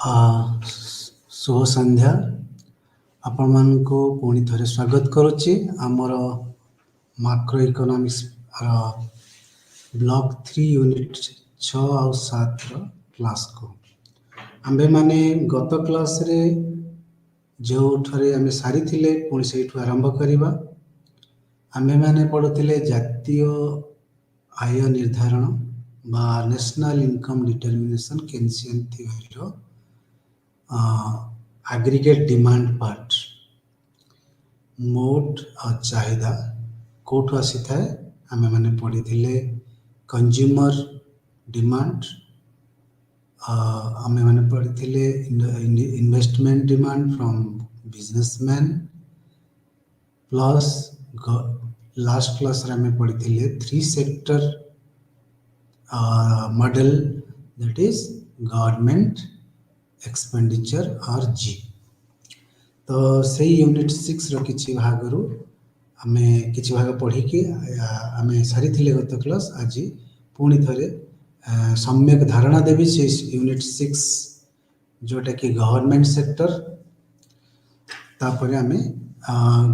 शुभ संध्या आपण मानको पुणी थरे स्वागत करुच्ची आमर माक्रो इकोनॉमिक्स ब्लॉक 3 यूनिट 6 और 7 क्लास को आंबे माने गत क्लास रे जो ठरे आमे सारी थिले पुणी सेठु आरंभ करिबा। आमे माने पढुथिले जातीय आय निर्धारण बा national income determination Keynesian theory रो aggregate demand part मोट और चाहिदा कोठु आसी थाए आमे माने पढ़ी थिले कंज्यूमर डिमांड आमे माने पढ़ी थिले investment demand from businessman plus last class रे आमे पढ़ी थिले 3 sector model that is government expenditure और जी। तो से यूनिट 6 रो किछि भाग रु आमे किछि भाग पढ़ी कि आमे सारी थिले गत क्लास आज पुणी थरे सम्यक धारणा देबी से यूनिट 6 जोटा कि गवर्नमेंट सेक्टर तापर आमे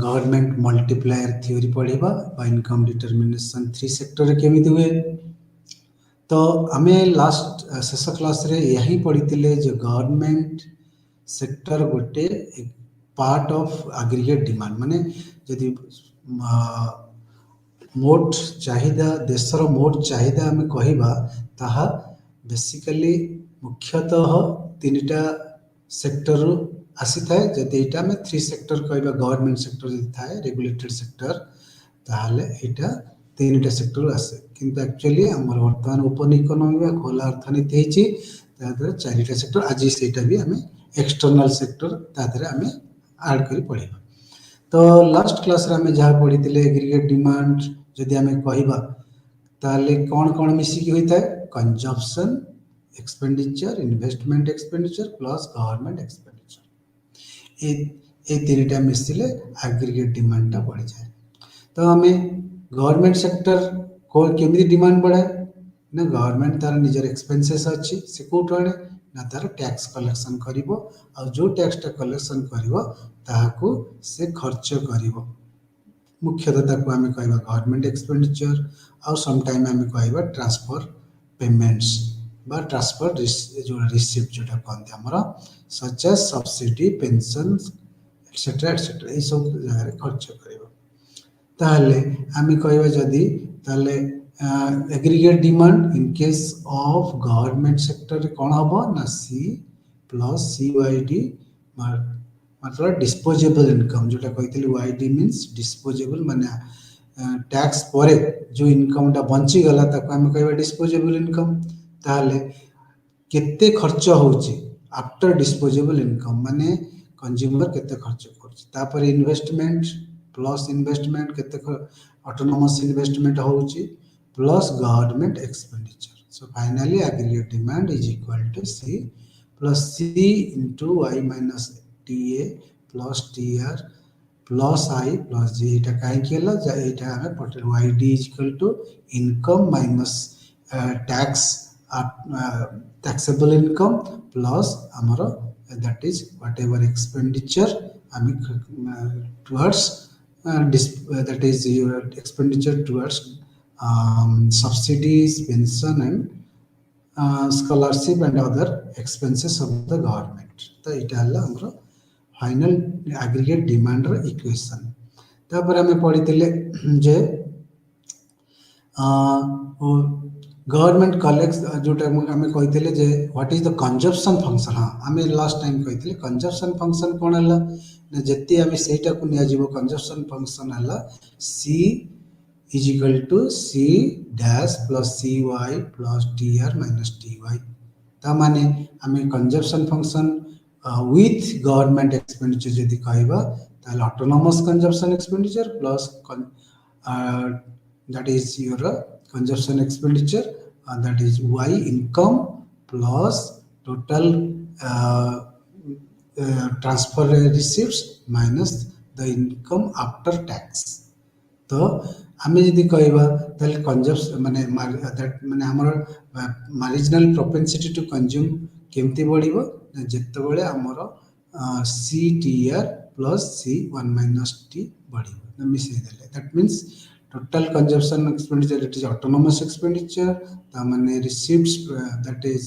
गवर्नमेंट मल्टीप्लायर थ्योरी पढ़ीबा बा इनकम डिटरमिनेशन 3 सेक्टर रे केमिति हुए। तो आमे लास्ट शेष क्लास रे यही पढ़ी जो गवर्नमेंट सेक्टर गोटे पार्ट ऑफ एग्रीगेट डिमांड माने जदि मोट चाहिदा देशर मोट चाहिदा आमे कहिबा ताहा बेसिकली मुख्यतः तीनटा सेक्टर रु आसी थाए। जदि एटा आमे 3 सेक्टर कहिबा गवर्नमेंट सेक्टर जदि थाए रेगुलेटेड सेक्टर ताहाले एटा तीनटा सेक्टर आसे किंतु एक्चुअली हमर वर्तमान ओपन इकोनॉमी बा खोला अर्थनीति हेची तादर चारिटा सेक्टर आज सेटा भी हमें एक्सटर्नल सेक्टर तादर हमें ऐड करी पढ़िबा। तो लास्ट क्लास रे हमें जहाँ पढ़ी थिले एग्रीगेट डिमांड जदि हमें कहिबा ताले कोन कोन मिसी की होई थाए consumption expenditure investment expenditure plus government expenditure ए तीनटा मिसिले एग्रीगेट डिमांड ता बढ़ी जाए। तो हमें गवर्नमेंट सेक्टर को केमिति डिमांड बढ़ाए ना गवर्नमेंट तार निजर एक्सपेंसेस अच्छी से कोठु आने ना तार टैक्स कलेक्शन करिवो और जो टैक्स टा कलेक्शन करिवो ताहाकू से खर्च करिवो मुख्यतः ताकू हमें कहबा गवर्नमेंट एक्सपेंडिचर और सम टाइम हमें कहबा ट्रांसफर पेमेंट्स बा ट्रांसफर जो रिसीप्ट जोटा कहते हमरा such as subsidy pension etcetera ए सब जगह खर्च करिवो। ताहले आमी कहबा जदि ताहले aggregate demand in case of government sector कोन हबो ना सी प्लस सीवाईडी मतलब डिस्पोजेबल इनकम जोटा कहितली वाईडी मींस डिस्पोजेबल माने टैक्स परे जो इनकम टा बंची गला ताको हम कहबा डिस्पोजेबल इनकम। ताहले केते खर्च होउची आफ्टर डिस्पोजेबल इनकम माने कंज्यूमर केते खर्च करची तापर इन्वेस्टमेंट प्लस इन्वेस्टमेंट केते ऑटोनोमस इन्वेस्टमेंट होउची plus government expenditure. So finally aggregate demand is equal to C plus C into Y minus TA plus TR plus I plus G एटा काहे केला एटा हमें पटेल Y D is equal to income minus tax taxable income plus हमरो that is whatever expenditure हमें towards that is your expenditure towards subsidies, pension and scholarship and other expenses of the government. तो इटा हला हमरो final aggregate demand रो equation. तापर हमें पढ़ी थिले जे गवर्नमेंट कलेक्ट्स जोटा हमें कहिथिले जे what is the consumption function. हां हमें लास्ट टाइम कहिथिले कंजम्पशन फंक्शन कोन हला ना जति हमें सेटा को निया जीवो कंजम्पशन फंक्शन हला c is equal to c dash plus cy plus tr minus ty। ता माने हमें consumption function with government expenditure जदि कहबा ताले autonomous consumption expenditure plus that is your consumption expenditure that is y income plus total transfer receipts minus the income after tax। तो आमे यदि कहबा ताले कंजम्पशन माने दैट माने हमर मार्जिनल प्रोपेंसिटी टू कंज्यूम केमती बढ़िबो ଯେତେବେଳେ ଆମର CTR plus C1 minus T ବଢ଼ିବ ମିଶାଇ ଦେଲେ that means total consumption expenditure it is autonomous expenditure ତା ମାନେ receipts that is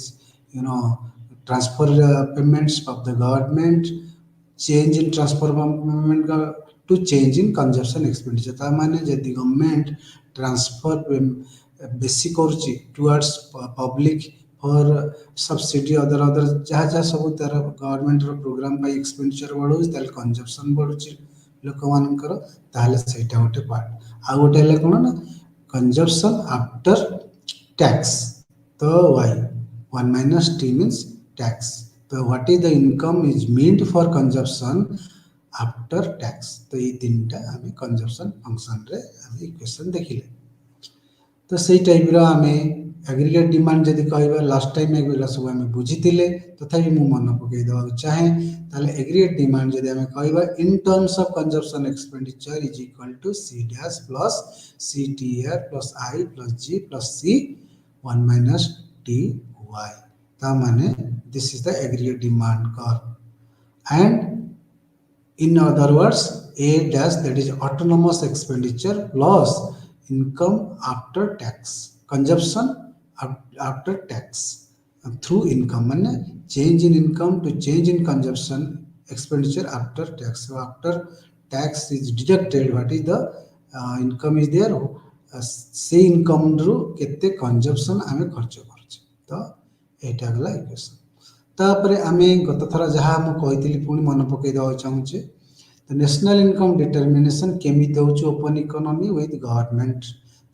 transfer payments of the government change in transfer payment to change in consumption expenditure ତା ମାନେ ଯଦି government transfer ବେଶୀ କରୁଛି towards public for subsidy other ଯାହା ଯାହା ସବୁ ତାର ଗଭର୍ଣ୍ଣମେଣ୍ଟର ପ୍ରୋଗ୍ରାମ ପାଇଁ ଏକ୍ସପେଣ୍ଡିଚର ବଢ଼ଉଛି ତାହେଲେ କନଜମ୍ପସନ୍ ବଢ଼ୁଛି ଲୋକମାନଙ୍କର ତାହେଲେ ସେଇଟା ଗୋଟେ ପାର୍ଟ ଆଉ ଗୋଟେ ହେଲା କ'ଣ ନା କନଜମ୍ପସନ୍ ଆଫ୍ଟର ট্যাক্স তো why 1 minus t means tax तो what is the income is meant for consumption after tax तो ये तीनटा आम कंजम्पशन फंक्शन रे आम इक्वेशन देखिले तो सही टाइप रो आम एग्रीगेट डिमांड जदि कहबा लास्ट टाइम एगुला सब आम बुझीतिले तथापि मु मन पकई देवा चाहे ताले एग्रीगेट डिमांड जदि आम कहबा in terms of consumption expenditure is equal to C dash plus CTR plus I plus G plus C 1 minus Ty ता माने this is the aggregate demand curve and in other words A dash that is autonomous expenditure plus income after tax consumption after tax through income माने change in income to change in consumption expenditure after tax so after tax is deducted what is the income is there से income रु केते consumption आमे खर्च करछ तो एटा गला equation तापरे आमे गत थरा जहा हम कहितली पुनी मन पकई दवा चाहूचे तो नेशनल इनकम डिटरमिनेशन केमिति होउछ ओपन इकोनॉमी विथ गवर्नमेंट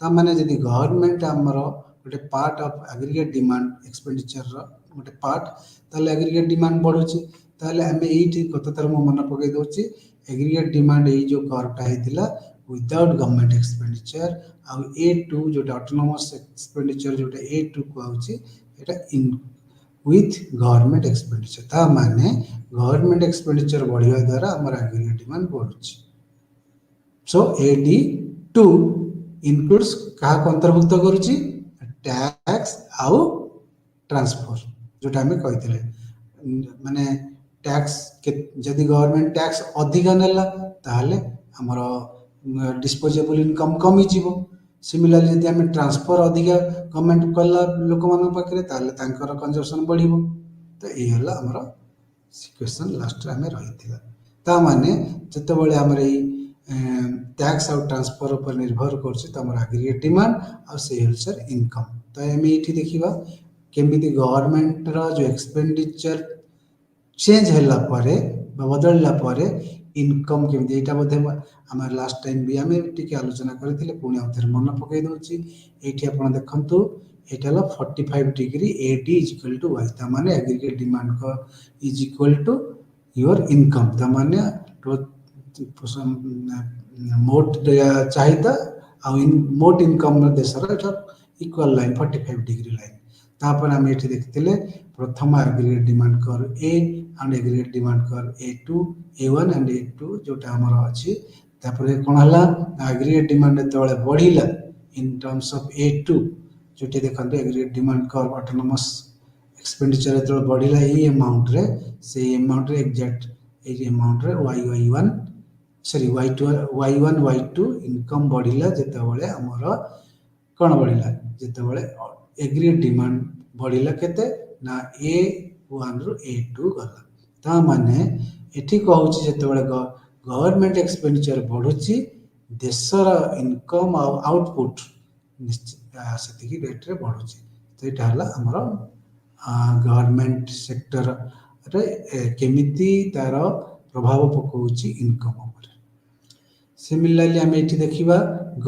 ता माने जदि गवर्नमेंट हमर गोटे part of aggregate demand expenditure रो गोटे पार्ट ताले एग्रीगेट डिमांड बढ़ुची ताले आमे एठी गत थरा मन पकई दोची एग्रीगेट डिमांड ए जो कर्वटा हेतिला विदाउट गवर्नमेंट एक्सपेंडिचर आउ A2 जोटा ऑटोनोमस एक्सपेंडिचर जोटा A2 कहउची Etah in with government expenditure ता माने गवर्नमेंट एक्सपेंडिचर बढ़िया द्वारा हमर एग्रीगेट डिमांड बढ़ुची सो AD2 इंक्लूड्स कहा को अंतर्भुक्त करूची टैक्स आउ ट्रांसफर जोटा हमें कहितले माने टैक्स जदि गवर्नमेंट टैक्स अधिका नेला ताहले हमर डिस्पोजेबल इनकम कमी जीवो सिमिलरली जदि आम ट्रांसफर अधिका गवर्नमेंट कला लोक मान पाखे तांकर कंजम्पशन बढ़िबो तो ये हला हमर सिचुएशन लास्ट रे हमें रही ता माने जते बळे हमर ई टैक्स आउ ट्रांसफर पर निर्भर करछि त हमर एग्रीगेट डिमांड आ से अनुसार इनकम तो एमे एठी देखिबा केमिति गवर्नमेंट रो जो एक्सपेंडिचर चेंज होला पारे बदलला पारे इनकम केमिति एटा बोधे हमर लास्ट टाइम भी हमें टिके आलोचना करथिले पुणी आउथर मन पकई दोछि एठी आपण देखंतु एटा ला 45 degree AD is equal to y ता माने एग्रीगेट डिमांड को is equal to your income ता माने मोट चाहिदा आ मोट इनकम देशर एटा इक्वल लाइन 45 डिग्री लाइन तापर हम एठी देखथिले प्रथम एग्रीगेट डिमांड कर A एंड एग्रीगेट डिमांड कर A2 A1 एंड A2 जोटा हमर अछि तापर कोन हला एग्रीगेट डिमांड तळे बढ़िला इन टर्म्स ऑफ A2 जोटे देखंतु एग्रीगेट डिमांड कर ऑटोनोमस एक्सपेंडिचर तळे बढ़िला ई अमाउंट रे से अमाउंट रे एग्जैक्ट ए अमाउंट रे Y1 sorry Y1 Y2 income बढ़िला जेते बळे हमर कोन बढ़िला जेते बळे एग्रीगेट डिमांड बढ़िला केते ना A1 रु A2 गला ता माने एठी कहूची जेते बळे गवर्नमेंट एक्सपेंडिचर बढ़ुची देशर इनकम आउटपुट निश्चित सेतिकी रेट रे बढ़ुची तो एटा हला हमर गवर्नमेंट सेक्टर रे केमिति तार प्रभाव पकोची इनकम ऊपर सिमिलरली हम एठी देखिबा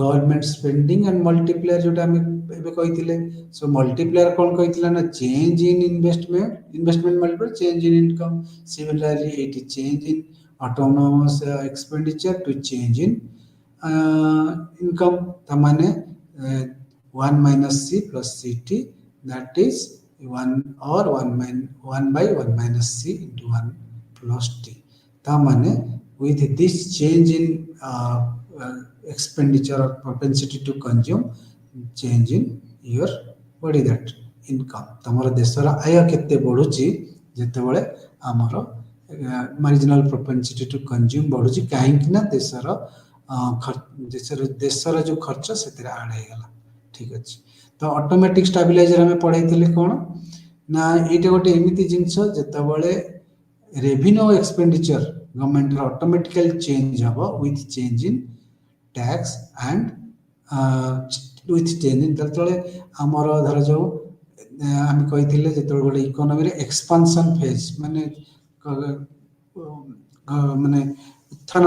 गवर्नमेंट स्पेंडिंग एंड मल्टीप्लायर जोटा हम एबे कहितिले सो मल्टीप्लायर कोन कहितिला ना change in investment multiplier change in income similarly एठी change in autonomous expenditure to change in income ता माने 1 minus C plus CT that is 1 or 1 by 1 minus C into 1 plus T ता माने with this change in expenditure or propensity to consume change in your what is that income तमरा देशर आय केते बढ़ुची ଯେତେବେଳେ ଆମର marginal ପ୍ରୋପେନ୍ସିଟି two consume ବଢୁଛି କାହିଁକି ନା ଦେଶର ଯୋଉ ଖର୍ଚ୍ଚ ସେଥିରେ ଆଡ୍ ହେଇଗଲା। ଠିକ ଅଛି, ତ ଅଟୋମେଟିକ ଷ୍ଟାବିଲାଇଜର ଆମେ ପଢେଇଥିଲେ କଣ ନା ଏଇଟା ଗୋଟେ ଏମିତି ଜିନିଷ ଯେତେବେଳେ revenue expenditure government automatically change हम with change in tax and with change in तले आमर धर जो आम कही गोटे इकोनॉमी एक्सपांशन फेज माने माने उत्थान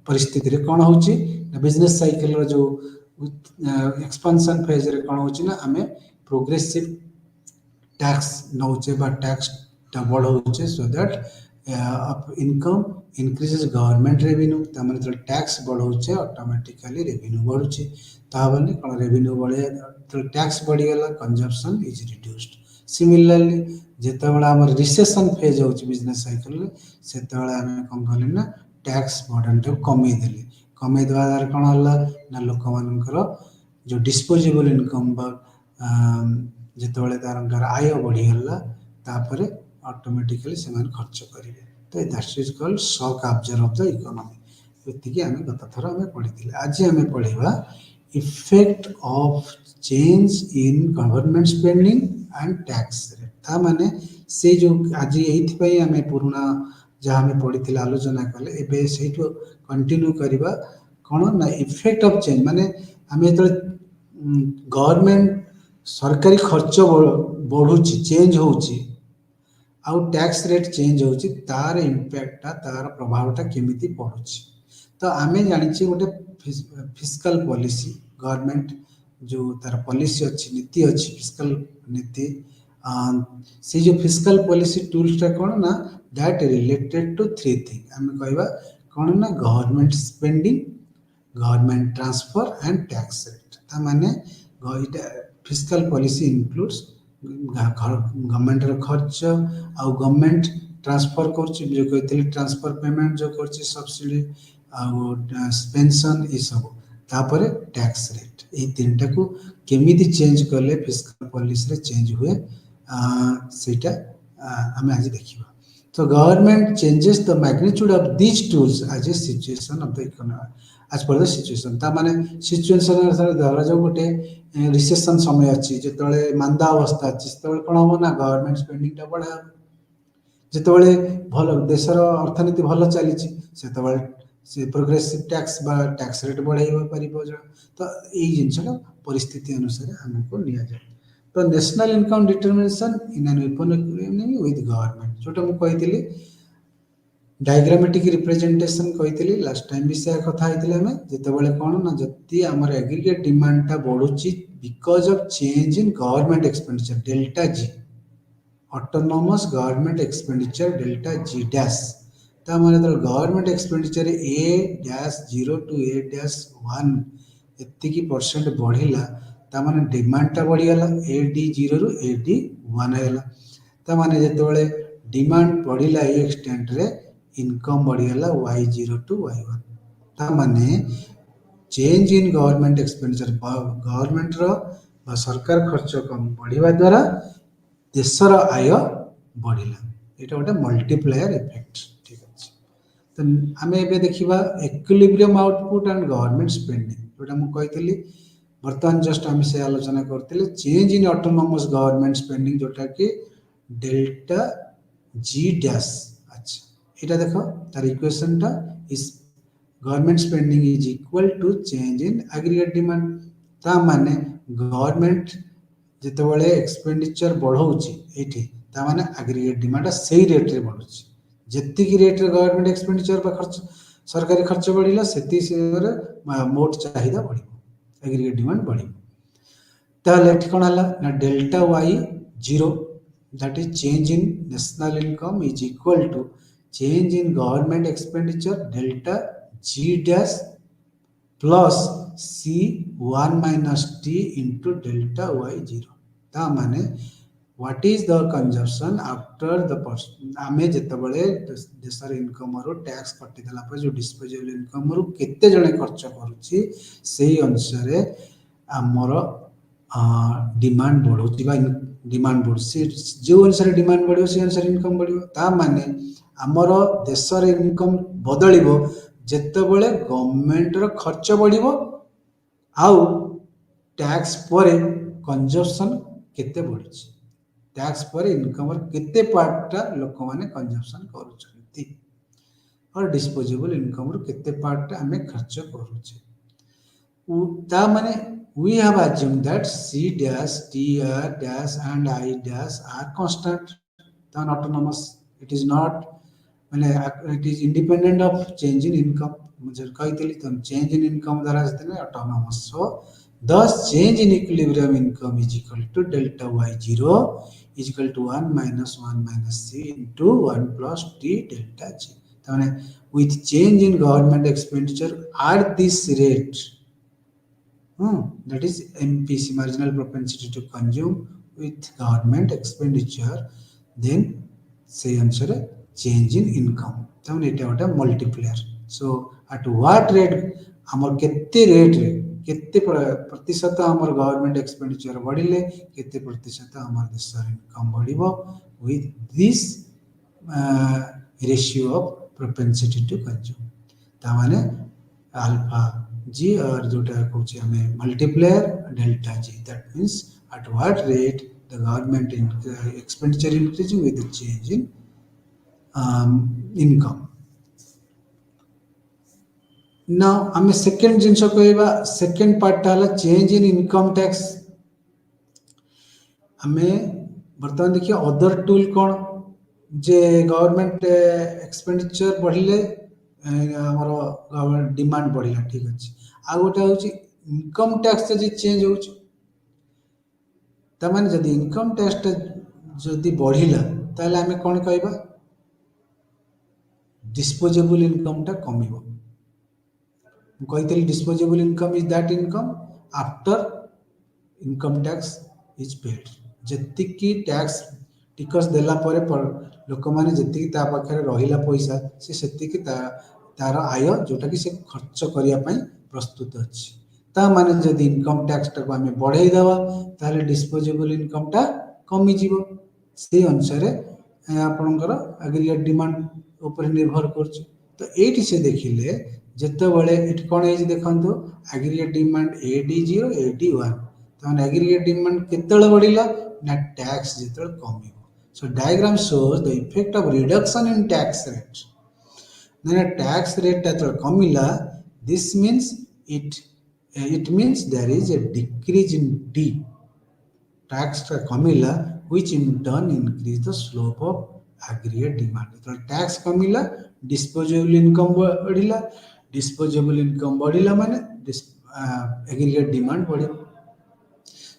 परिस्थिति रे कौन होची बिजनेस साइकिल रो जो एक्सपांशन फेज रे कौन होची ना आमे प्रोग्रेसिव टैक्स नौचे बा टैक्स डबल होचे so that income increases government revenue तमाने तो टैक्स बढ़ौचे ऑटोमेटिकली रेवेन्यू बढ़ुचे ताबने कोन रेवेन्यू बढ़े तो टैक्स बढ़ी गला कंजम्पशन इज रिड्यूस्ड। सिमिलरली जेतेबेला हमर रिसेशन फेज होची बिजनेस साइकिल सेतेबेला हमें कोन कहले ना टैक्स बर्डन तो कमे देवा द्वारा कोन हला ना लोक मानकर जो डिस्पोजेबल इनकम बा जेतेबेले तारंकर आय बढ़ी गला तापरे ऑटोमेटिकली से खर्च करेंगे तो that is called shock absorb of the economy. ये आम गत थर आम पढ़ी आज आम पढ़ा effect of change in government spending and tax rate ता माने से जो आज ये आम पुराना जहाँ आम पढ़ी आलोचना कले एबे से कंटिन्यू करवा कौन ना इफेक्ट ऑफ चेंज माने आम जो गवर्नमेंट सरकारी खर्च बढ़ुची चेंज होची आउ टैक्स रेट चेंज होची तार इम्पैक्टटा तार प्रभावटा केमिति पड़ुची। तो आमे जानिछि गोटे फिस्कल पॉलिसी गवर्नमेंट जो तार पॉलिसी अच्छी नीति अच्छी फिस्कल नीति से जो फिस्कल पॉलिसी टूल्सटा कौन ना that related to three thing आमे कहबा कौन ना government spending government transfer and tax rate ता माने फिस्कल पॉलिसी इंक्लूड्स गवर्नमेंट खर्च आउ गवर्नमेंट ट्रांसफर कर ट्रांसफर पेमेंट जो कर सब्सिडी पेंशन ये सब तापर टैक्स रेट ये तीन टा को केमिति चेंज कले फिस्कल पॉलिसी रे चेंज हुए सेटा आमे आज देखिबा। तो government changes the magnitude of these tools as a situation of the economy आज पर द सिचुएशन ता माने सिचुएशन धरा जो गोटे रिसेशन समय अच्छी जिते मांदा अवस्था अच्छी से कौन हम ना गवर्नमेंट स्पेंडिंगटा बढ़ा जिते भल देशर अर्थनीति भल चली से प्रोग्रेसिव टैक्स टैक्स रेट बढ़ाई पार तो यही जिनसा परिस्थिति अनुसार हमको निया जाए। तो national income determination in an economy with government जोटा मुझे डायग्रामेटिक रिप्रेजेंटेशन कही लास्ट टाइम भी से कथा आम जिते कौन ना जदि आमर एग्रीगेट डिमांडटा बढ़ुची because of change in government expenditure delta G autonomous government expenditure delta G dash ता माने तो government expenditure A dash 0 to A dash 1 एतिकी परसेंट बढ़िला ता माने डिमांडटा बढ़िगला ए डी 0 रु ए डी 1 हैला ता माने जेतेबेले डिमांड बढ़िला ए एक्सटेंट रे इनकम बढ़िगला y0 टू y1 ता माने change in government expenditure government रो सरकार खर्च कम बढ़िया द्वारा देशर आय बढ़िला ये गोटे मल्टीप्लायर इफेक्ट। ठीक अच्छे तो आम ए देखा equilibrium output and government spending जोटा मुझे बर्तमान जस्ट आम से आलोचना करते change in autonomous government spending जोटा कि डेल्टा जी डैश अच्छा यहाँ देख तार इक्वेशन टा is government spending is equal to change in aggregate demand ता माने गवर्नमेंट जितेबाला एक्सपेंडिचर बढ़ाऊँगी ये माने एग्रीगेट डिमांड से रेट रे बढ़ुची जी रेट रे गवर्नमेंट एक्सपेंडिचर खर्च सरकारी खर्च बढ़िला से मोट चाहिदा बढ़ एग्रीगेट डिमांड बढ़ कौन है ना delta Y 0 that is change in national income is equal to change in government expenditure delta G dash plus C1 minus T into delta Y0 ता माने what is the consumption after the आमे जेतेबेले देशर income रो tax कटि देला पर जो disposable income रो केते जणे खर्च करूची सेही अनुसार हमर डिमांड बढ़ुची बा डिमांड बढ़ सी जो अनुसार डिमांड बढ़ो से अनुसार इनकम बढ़ो ता माने आमर देशर इनकम बदलिबो जेतेबेले गवर्नमेंट रो खर्च बढ़िबो आउ टैक्स पर कंजप्शन केते बढ़ुछि टैक्स पर इनकम केते पार्टा लोक माने कंजप्शन करूछंती और डिस्पोजेबल इनकम रो केते पार्टा हमें खर्च करूछे ता माने we have assumed that C dash, T dash and I dash are constant then autonomous it is not माने it is independent of change in income मुझे कहते तो change in income द्वारा autonomous so thus change in equilibrium income is equal to delta y0 is equal to 1 minus 1 minus c into 1 plus t delta g तो माने with change in government expenditure at this rate that is MPC marginal propensity to consume with government expenditure then say answer change in income तमने एटा गोटे multiplier so at what rate हमर केते rate रे केते प्रतिशत हमर गवर्नमेंट एक्सपेंडिचर बढ़िले केते प्रतिशत हमर देशर income बढ़िबो with this ratio of propensity to consume ता माने अल्फा g और जोटा कहूँ हमें multiplier delta g that means at what rate the government expenditure increasing with the change in income now हमें सेकंड जिनस कहबा सेकंड पार्ट हला change in income tax हमें वर्तमान देखिए अदर टूल कौन जे गवर्नमेंट एक्सपेंडिचर बढ़िले हमर डिमांड बढ़िला ठीक अछि आ गोटे होची इनकम टैक्स जे चेंज होची त माने जदी इनकम टैक्स जदी बढ़िला ताले हमें कोन कहबा डिस्पोजेबल इनकम टा कमिबो कहते disposable income is that income after income tax is paid जतिकी टैक्स टिकस देला परे लोक माने जतिकी ता पाखरे रहिला पैसा से सेतिकी तार आय जोटा कि से खर्च करिया पई प्रस्तुत अछि ता माने जदी इनकम टैक्स टा को हमें बढ़ाई देबा ताले डिस्पोजेबल इनकम टा कमी जीवो से अनुसार आपनकर एग्रीगेट डिमांड ऊपर निर्भर करछि तो एठी से देखिले जेतेबेले एठी कोन हे देखंतो एग्रीगेट डिमांड AD0 AD1 तो एग्रीगेट डिमांड केतेले बढ़िला ना tax जेतेले कमिबो so diagram shows the effect of reduction in tax rate when a tax rate जेतेले कमिला this means it means there is a decrease in D tax कमिला which in turn increase the slope of aggregate demand तो tax कमिला disposable income बढ़िला disposable income बढ़िला माने aggregate demand बढ़िला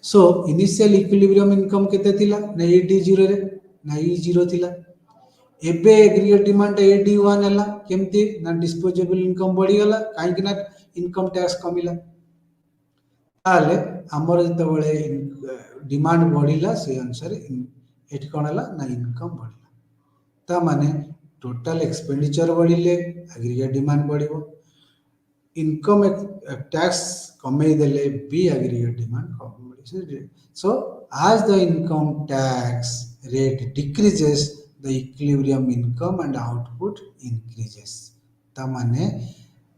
so initial equilibrium income केते थिला ना AD0 रे ना E0 थिला एबे एग्रीगेट डिमांड AD1 हला केमती ना डिस्पोजेबल इनकम बढ़ी गला काहे कि ना इनकम टैक्स कमिला ताले हमर जेतेबेले डिमांड बढ़िला से अनुसार एठी कोन हला ना इनकम बढ़िला ता माने टोटल एक्सपेंडिचर बढ़िले एग्रीगेट डिमांड बढ़िबो इनकम टैक्स कमे देले बी एग्रीगेट डिमांड कम बढ़ी सो as the income tax rate decreases the equilibrium income and output increases ता माने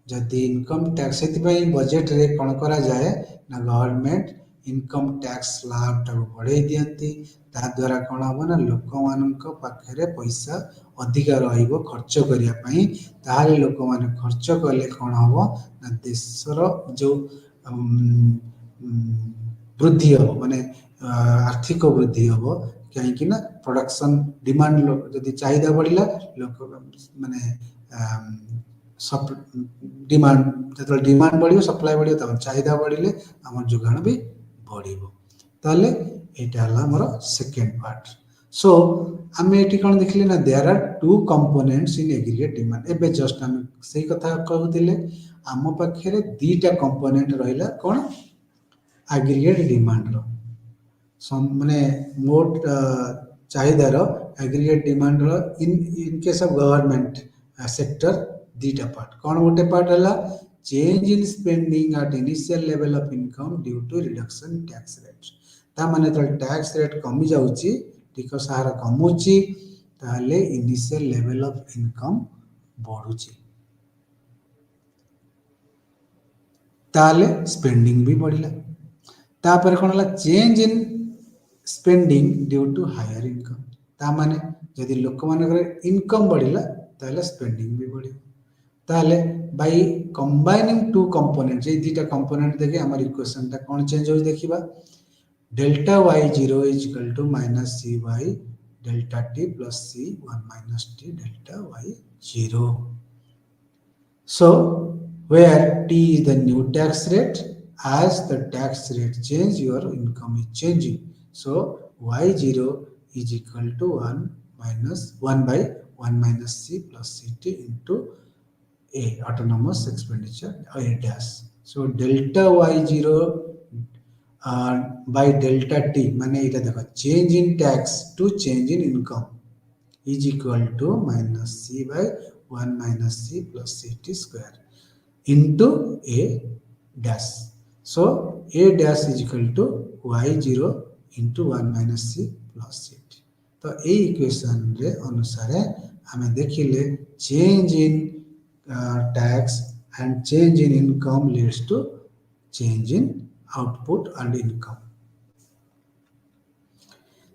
जदि इनकम टैक्स सेति बजेट रे कोन करा जाए ना गवर्नमेंट इनकम टैक्स स्लैब टा बढ़ाई दियंती ता द्वारा कोन हो ना लोक मानक पाखरे पैसा अधिक रहिबो खर्च करिया पई ताले लोक माने खर्च कले कोन हो ना देशर जो वृद्धि हो माने आर्थिक वृद्धि हो कहीं ना प्रोडक्शन डिमांड जदि चाहिदा बढ़िला लोक माने डिमांड जो डिमांड बढ़ियो सप्लाई बढ़ियो तब चाहिदा बढ़िले हमर जोगान भी बढ़िबो ताले एटा हला हमर सेकंड पार्ट सो हमें एटी कोन देखले ना there are two components in aggregate demand एबे जस्ट हम सही कथा कहउतिले हम पाखरे दीटा कंपोनेंट रहिला कोन एग्रीगेट डिमांड रो माने मोट चाहिदार एग्रीगेट डिमांड रो in case of government sector दीटा पार्ट कौन गोटे पार्ट है change in spending at initial level of income due to reduction tax rate ତା ମାନେ ଯେତେବେଳେ ଟ୍ୟାକ୍ସ ରେଟ୍ କମି ଯାଉଛି, ଟିକସ ହାର କମୁଛି, ତାହେଲେ ଇନିସିଆଲ ଲେଭେଲ ଅଫ୍ ଇନକମ୍ ବଢ଼ୁଛି, ତାହେଲେ ସ୍ପେଣ୍ଡିଂ ବି ବଢ଼ିଲା। ତାପରେ କ'ଣ ହେଲା, change in spending due to higher income. ତା ମାନେ ଯଦି ଲୋକମାନଙ୍କର ଇନକମ୍ ବଢ଼ିଲା ତାହେଲେ ସ୍ପେଣ୍ଡିଂ ବି ବଢ଼ିବ। ତାହେଲେ ବାଇ କମ୍ବାଇନିଂ ଟୁ କମ୍ପୋନେଣ୍ଟ, ଏଇ ଦୁଇଟା କମ୍ପୋନେଣ୍ଟ ଦେଖି ଆମର ଇକ୍ୱେସନଟା କ'ଣ ଚେଞ୍ଜ ହେଉଛି ଦେଖିବା। Delta y0 is equal to minus cy delta t plus c1 minus t delta y0. So where t is the new tax rate, as the tax rate change, your income is changing. So y0 is equal to 1 by 1 minus c plus ct into a, autonomous expenditure, a dash. So delta y0 by delta t माने इटा देखो change in tax to change in income is equal to minus C by 1 minus c plus ct square into a dash. So a dash is equal to y0 into 1 minus c plus ct. तो ए equation रे अनुसार हमें देखिले change in tax and change in income leads to change in output and income.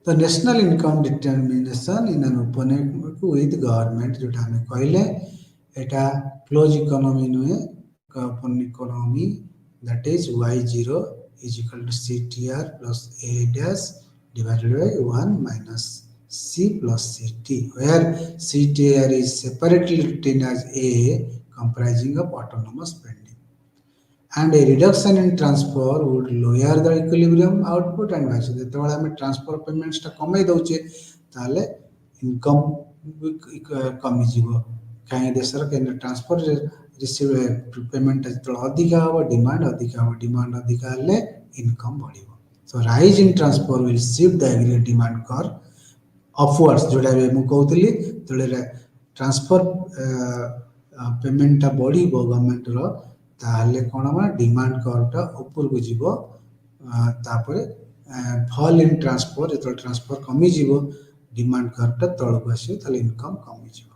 The national income determination in an open with government जो हमें कहले एटा close economy नुहे open economy, that is y0 is equal to ctr plus a dash divided by 1 minus c plus ct, where ctr is separately written as a comprising of autonomous spending, and a reduction in transfer would lower the equilibrium output and vice versa. जेତେବେଳେ ଆମେ transfer payments टा कमे दउचे ताले income कमी जीवो, कहीं देशर के transfer receive payment जेतेବେଳେ अधिका हो, डिमांड अधिका हले इनकम बढ़िबो. So rise in transfer will shift the aggregate demand curve upwards, जोटा मु कहउतली तळे ट्रांसफर पेमेंट टा बढ़िबो गवर्नमेंट रो, ताहले कौन हम डिमांड कर्वटा ऊपर को जीव, तापर फॉल इन ट्रांसफर जो ट्रांसफर कमी जीव डिमांड कर्वटा तल को आसो, ताहले इनकम कमी जीव.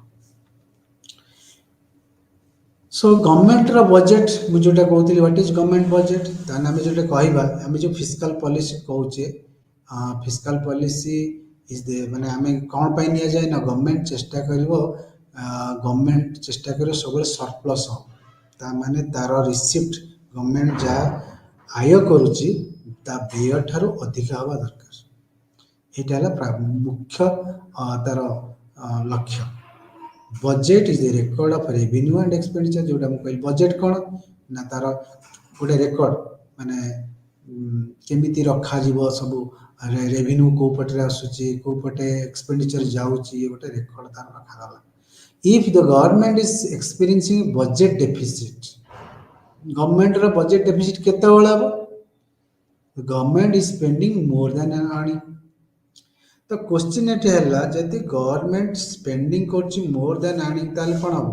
सो गवर्नमेंट रो बजेट मु जोटा कहउतली व्हाट इज गवर्नमेंट बजेट, ताने हम जोटा कहबा हम जो फिस्कल पॉलिसी कहउचे, फिस्कल पॉलिसी इज दे माने हमें कौन पाई निया जाए ना, गवर्नमेंट चेष्टा करिवो, गवर्नमेंट चेष्टा करिवो सब सरप्लस हो, ता माने तार रिसिप्ट गवर्नमेंट जा आय करुची ता व्यय ठारू अधिक हवा दरकार. एटा हला मुख्य तार लक्ष्य. Budget is the record of revenue and expenditure, जोटा हम कहली बजेट कोन ना तार गोटे रेकॉर्ड माने केमिति रखा जीवो सब रेवेन्यू को पटे आसुची को पटे एक्सपेंडिचर जाउची, गोटे रेकॉर्ड तार रखा गला. If the government is experiencing budget deficit, government row budget deficit केते होला बो, the government is spending more than earning. तो क्वेश्चन एटे हला जति गवर्नमेंट स्पेंडिंग करची मोर देन अर्निंग ताले कोन हबो,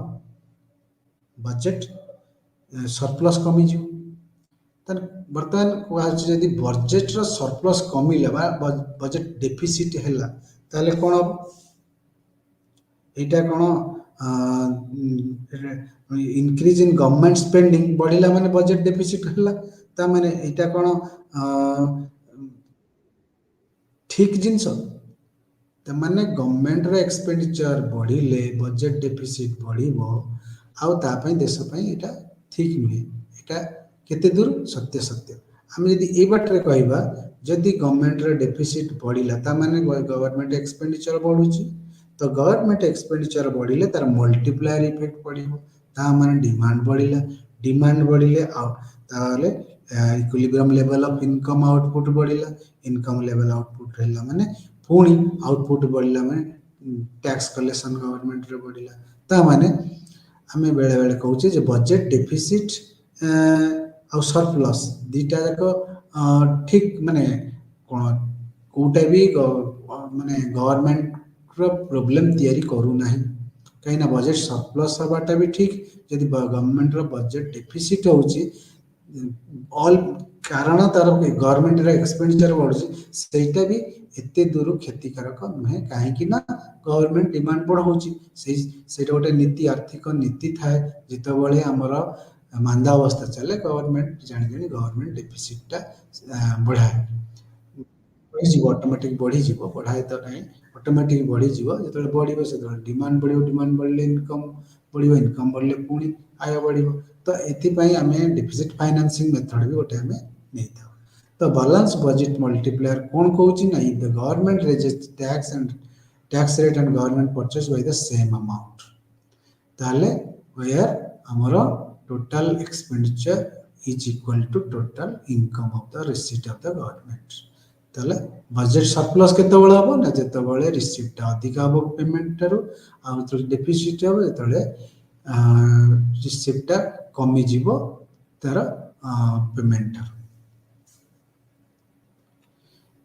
बजेट सरप्लस कमी जो. तन वर्तमान कहछ जदि बजेट रो सरप्लस कमिला बा बजेट डेफिसिट हला ताले कोन हबो, एटा कोन इंक्रीज इन गवर्नमेंट स्पेंडिंग बढ़िला माने बजेट डेफिसिट हला, ता माने एटा कोन ठीक जिंस, ता माने गवर्नमेंट रो एक्सपेंडिचर बढ़िले बजेट डेफिसिट बढ़िबो, आउ ता पई देश पई एटा ठीक नुहे. एटा केते दूर सत्य सत्य. हम यदि ए बाटरे कहबा जदि गवर्नमेंट रो डेफिसिट बढ़िला ता माने गवर्नमेंट एक्सपेंडिचर बढ़ुची, तो गवर्नमेंट एक्सपेंडिचर बढ़िले तार मल्टीप्लायर इफेक्ट पड़िबो, ता माने डिमांड बढ़िला, डिमांड बढ़िले ताले equilibrium level of income output बढ़िला, इनकम लेवल आउटपुट रहला माने पुणी आउटपुट बढ़िला माने टैक्स कलेक्शन गवर्नमेंट रे बढ़िला. ता माने हमें बेले बेले कहउचे जे बजेट डेफिसिट आ सरप्लस दीटा जाको ठीक माने कोन कोटा भी माने गवर्नमेंट रो प्रॉब्लम तयारी करू नाही, कहीं ना बजेट सरप्लस हबाटा भी ठीक, जदि गवर्नमेंट रो बजेट डेफिसिट होउची ऑल कारण तार गवर्नमेंट एक्सपेंडिचर बढ़ुची सेटा भी एते दूर क्षतिकारक नुहे कहीं ना गवर्नमेंट डिमांड बढ़ाऊँगी से गोटे नीति आर्थिक नीति थाए जितेबाला आमर मांदा अवस्था चले गवर्नमेंट जाणी जाणी गवर्नमेंट डेफिसिटा बढ़ाए बढ़ी ऑटोमेटिक बढ़ी बढ़ाए तो नहीं ऑटोमेटिक बढ़ी जो बढ़ से डिमांड बढ़ डिमांड बढ़ले इनकम बढ़ इनकम बढ़ले पुणी आय बढ़ तो ये आम डेफिसिट फाइनेंसिंग मेथड भी गोटे आम नहीं था तो बैलेंस बजेट मल्टीप्लायर कौन कौन ना if the government raises tax rate and government purchase by the same amount ताले वेयर हमर total expenditure is equal to total income of the receipt of the government ताले बजेट सरप्लस केतेबेले हम ना जेतेबेले receipt अधिक हम पेमेंट ठारू आ deficit हम जेतेबेले रिसीट कमी जीवो तार पेमेंट ठारू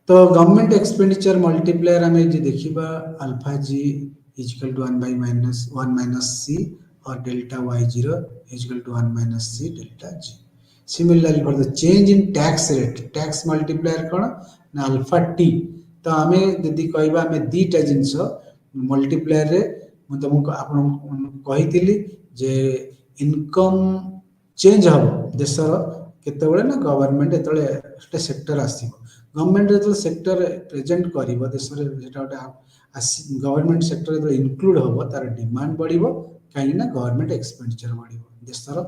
तो गवर्नमेंट एक्सपेंडिचर मल्टीप्लायर आम देखा alpha G is equal to 1 by -1 c और delta y zero is equal to 1 - c delta g similarly for the change in tax rate tax multiplier कौन ना अल्फा टी तो आम यदि कहवा आम दीटा जिनस मल्टीप्लायर रे तुमको कही जे इनकम चेंज हम देशर केतबेले ना गवर्नमेंट एत सेक्टर आसो गवर्नमेंट जो सेक्टर प्रेजेंट कर देश गवर्नमेंट सेक्टर जो इनक्लूड हम तार डिमांड बढ़ कहीं गवर्नमेंट एक्सपेंडिचर बढ़ देशर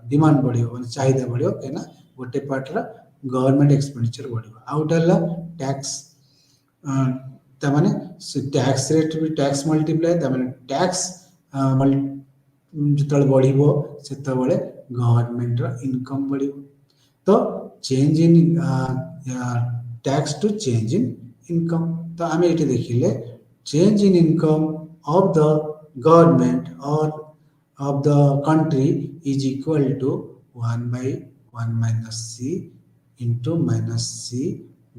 डिमांड बढ़ मैं चाहिदा बढ़ कहीं गोटे पार्टर गवर्नमेंट एक्सपेंडिचर बढ़ आउटा टैक्स टैक्स रेट भी टैक्स मल्टीप्लाई टैक्स जो बढ़ से गवर्नमेंट इनकम बढ़ तो change in tax to change in income तो आम ये देखिले change in income of the government or of the country is equal to 1 by 1 - c into -c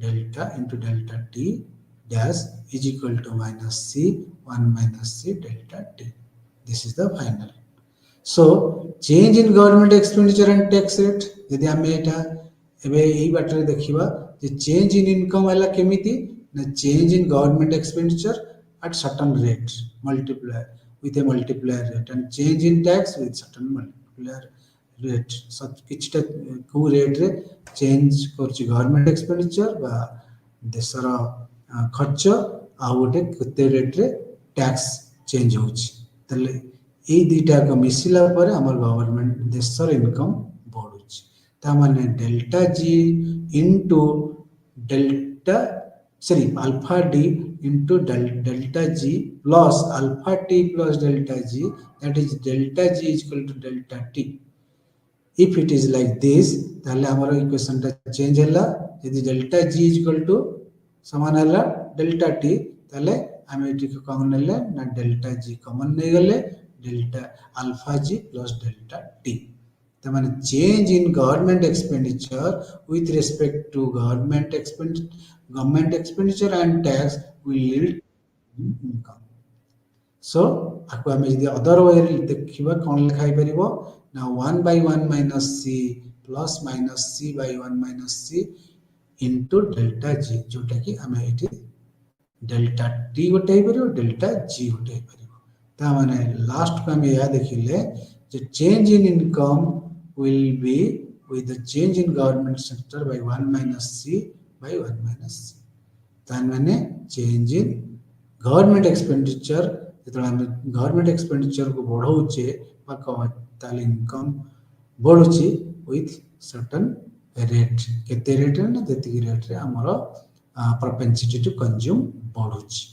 delta into delta t dash is equal to -c 1 - c delta t. This is the final. So change in government expenditure and tax rate यदि आम यहाँ एबे यही water देखिबा जे change in income वाला केमिति ना change in government expenditure at certain rate multiplier with a multiplier rate and change in tax with certain multiplier rate such किछटा को रेट रे चेंज करछि गवर्नमेंट एक्सपेंडिचर बा देशर खर्च आ गोटे केते रेट रे टैक्स चेंज होछि तले ए दुईटा को मिसिला पर हमर गवर्नमेंट देशर इनकम बढ़ुछि ता माने delta G into delta sorry alpha D into delta g plus alpha t plus delta g that is delta g is equal to delta t if it is like this ताले हमारा equation टा change हैला यदि delta g is equal to समान हैला delta t ताले हम eighty को कॉमन लेले ना delta g कॉमन नहीं गले delta alpha g plus delta t तो माने change in government expenditure with respect to government expenditure and tax will lead to income. So आपको हमें यदि अदर वे देखिबा कौन लिखाई परिबो ना 1 by 1 minus c plus minus c by 1 minus c into delta g जोटा कि हमें एटी डेल्टा t गोटे ही परिबो डेल्टा g गोटे ही परिबो ता माने लास्ट को हमें या देखिले जे change in income will be with the change in government sector by 1 minus c by 1 minus c तान माने चेंज इन गवर्नमेंट एक्सपेंडिचर जेतला हम गवर्नमेंट एक्सपेंडिचर को बढ़ाउचे पा ताले इनकम बढ़ुची विथ सर्टेन रेट केते रेट ना देती रेट रे हमरो प्रोपेंसिटी टू कंज्यूम बढ़ुची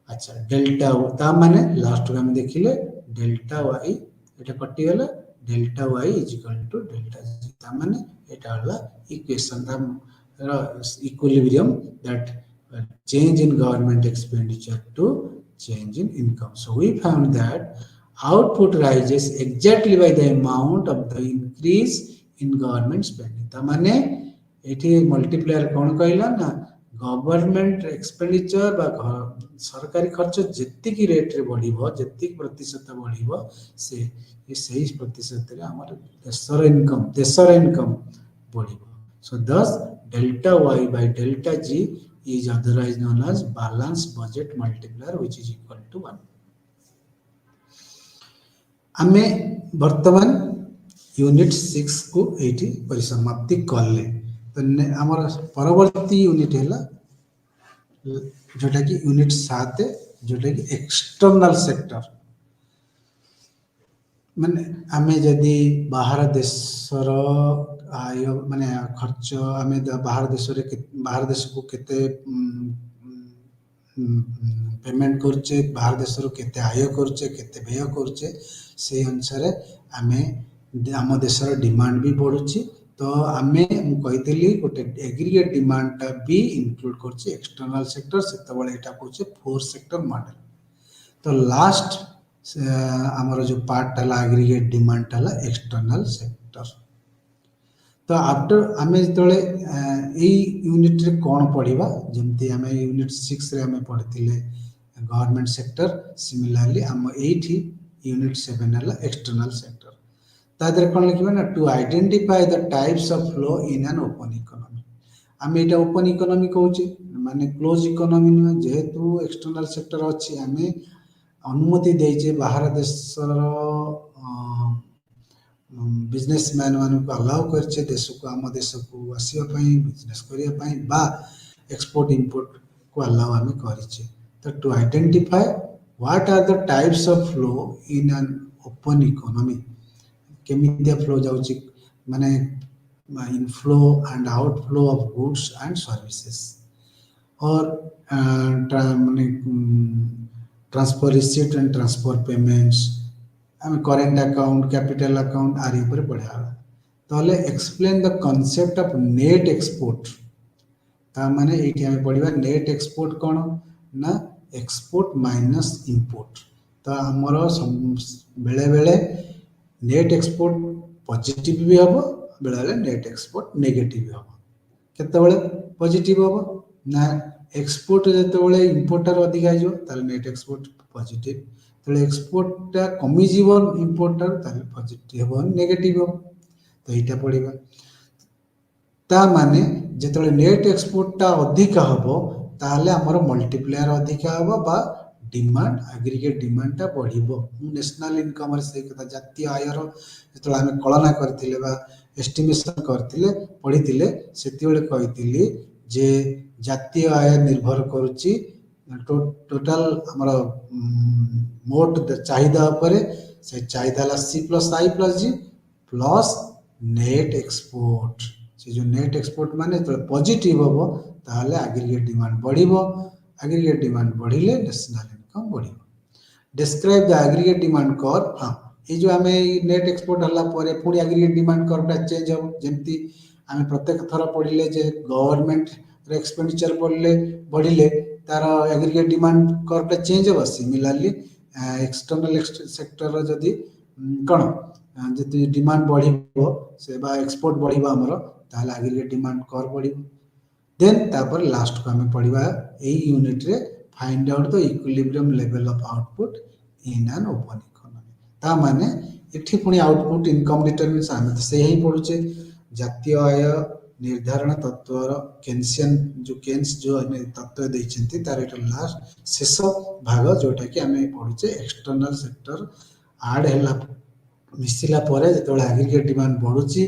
अच्छा डेल्टा ता माने लास्ट को हम देखिले डेल्टा y एटा कटि गेला delta y is equal to delta g ता माने एटा हला इक्वेशन ता equilibrium that change in government expenditure to change in income. So we found that output rises exactly by the amount of the increase in government spending. ता माने एठी multiplier कोन कहला ना government expenditure बा सरकारी खर्च जेति की रेट रे बढ़िबो जेति प्रतिशत बढ़िबो से सही प्रतिशत रे हमर देशर income बढ़िबो. So thus delta y by delta g is otherwise known as balance budget multiplier which is equal to 1. आमे वर्तमान यूनिट 6 को एटी परिसमाप्ति कले. तो आमर परवर्ती यूनिट है जोटा कि यूनिट 7 जोटा कि एक्सटर्नल सेक्टर माने आमे जदि बाहर देशर आय माने खर्च आमे बाहर देश को केते पेमेंट करचे बाहर देश केते आय करचे केते व्यय करचे से अनुसार आमे आम देशर डिमांड भी बढ़ुची. तो आमे कहीली गोटे एग्रीगेट डिमांड टा भी इंक्लूड करचे एक्सटर्नल सेक्टर से एटा कहचे 4 सेक्टर मॉडल. तो लास्ट आमर जो पार्ट है एग्रीगेट डिमांड है एक्सटर्नल सेक्टर. तो आफ्टर आम जो यूनिट रे कौन पढ़ा जमती आम यूनिट 6 रे आम पढ़ी गवर्नमेंट सेक्टर सिमिलरली आम एठी यूनिट 7 है एक्सटर्नल सेक्टर. तादर कौन लिखा ना to identify the types of flow in an open economy. आम एटा ओपन इकोनॉमी कहूचे माने क्लोज इकोनॉमी नुहे जेहेतु एक्सटर्नल सेक्टर अच्छी आम अनुमति देचे बाहर देशर बिजनेसमैन मान को अलाउ करछे देश को आम देश को आसवाई बिजनेस करने बा एक्सपोर्ट इंपोर्ट को अलाउ आम करें. तो to identify what are the types of flow in an open economy केमितिया फ्लो जाउची माने inflow and outflow of goods and services और माने transfer receipt and transfer payments आम करेंट अकाउंट कैपिटल अकाउंट आरि ऊपर पढ़ा. तो explain the concept of net export. ता माने एठी आम पढ़ा नेट एक्सपोर्ट कौन ना एक्सपोर्ट माइनस इंपोर्ट. तो आमर बेले बेले नेट एक्सपोर्ट पॉजिटिव भी हम बेले बेले नेट एक्सपोर्ट नेगेटिव भी हम. केतेबेले पॉजिटिव हम ना एक्सपोर्ट जो इंपोर्टर अधिक हो नेट एक्सपोर्ट पॉजिटिव तो एक्सपोर्टा कमी इंपोर्टर पॉजिटिव हम नेगेटिव हम. तो यहाँ पढ़ा ता माने जो नेट एक्सपोर्टा अधिक हम ताहले आमर मल्टीप्लायर अधिक हम बा डिमांड एग्रीगेट डिमांडटा बढ़िबो. नेशनल इनकम से कथा जातीय आयर जो आम कलना करथिले बा एस्टिमेशन करथिले पढ़ीथिले सेतिबेले कहिथिली जे जातीय आय निर्भर करुच्ची टोटाल आमर मोट चाहिदा उपरे से चाहिदा ला C plus I plus G plus net export. से जो नेट एक्सपोर्ट माने तो पॉजिटिव हम ताहले एग्रीगेट डिमांड बढ़िबो. एग्रीगेट डिमांड बढ़िले नेशनल इनकम बढ़िबो. Describe the aggregate demand curve. हाँ ये जो आम नेट एक्सपोर्ट हला परे पुणी एग्रीगेट डिमांड कर्वटा चेंज हम जेमती आम प्रत्येक थर पढ़ले जे गवर्नमेंट एक्सपेंडिचर बढ़िले तार एग्रीगेट डिमांड कर्वटा चेंज हम. सिमिलरली एक्सटर्नल सेक्टर जदि कौन जी डिमांड बढ़िबो से बा एक्सपोर्ट बढ़िबो हमर ताहले एग्रीगेट डिमांड कर्व बढ़िबो. देन तापर लास्ट को आम पढ़ा यही यूनिट रे find out the equilibrium level of output in an open economy. ता माने एठी पुणी आउटपुट इनकम डिटरमिनेशन आम तो से ही पढ़ुचे जातीय आय निर्धारण तत्वर केन्सियन जो केन्स जो तत्व देइछन्ती तार एटा लास्ट शेष भाग जोटा कि आम पढ़ुचे एक्सटर्नल सेक्टर आड हैला मिसिला परे जेतोले एग्रीगेट डिमांड बढ़ुची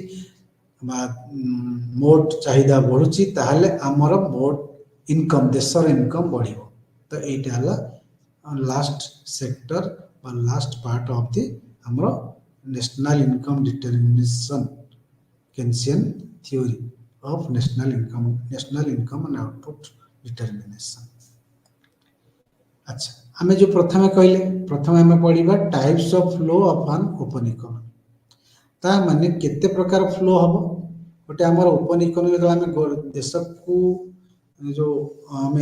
मोट चाहिदा बढ़ुची ताहले आमर मोट इनकम देशर इनकम बढ़िबो. तो एटा हला लास्ट सेक्टर बा लास्ट पार्ट ऑफ द हमरो national income determination Keynesian theory of national income and output determination. अच्छा आम जो प्रथम कहले प्रथम आम पढ़ा types of flow of an open economy. ता माने केते प्रकार फ्लो हम गोटे आमर ओपन इकोनॉमी जो आम देश को जो आम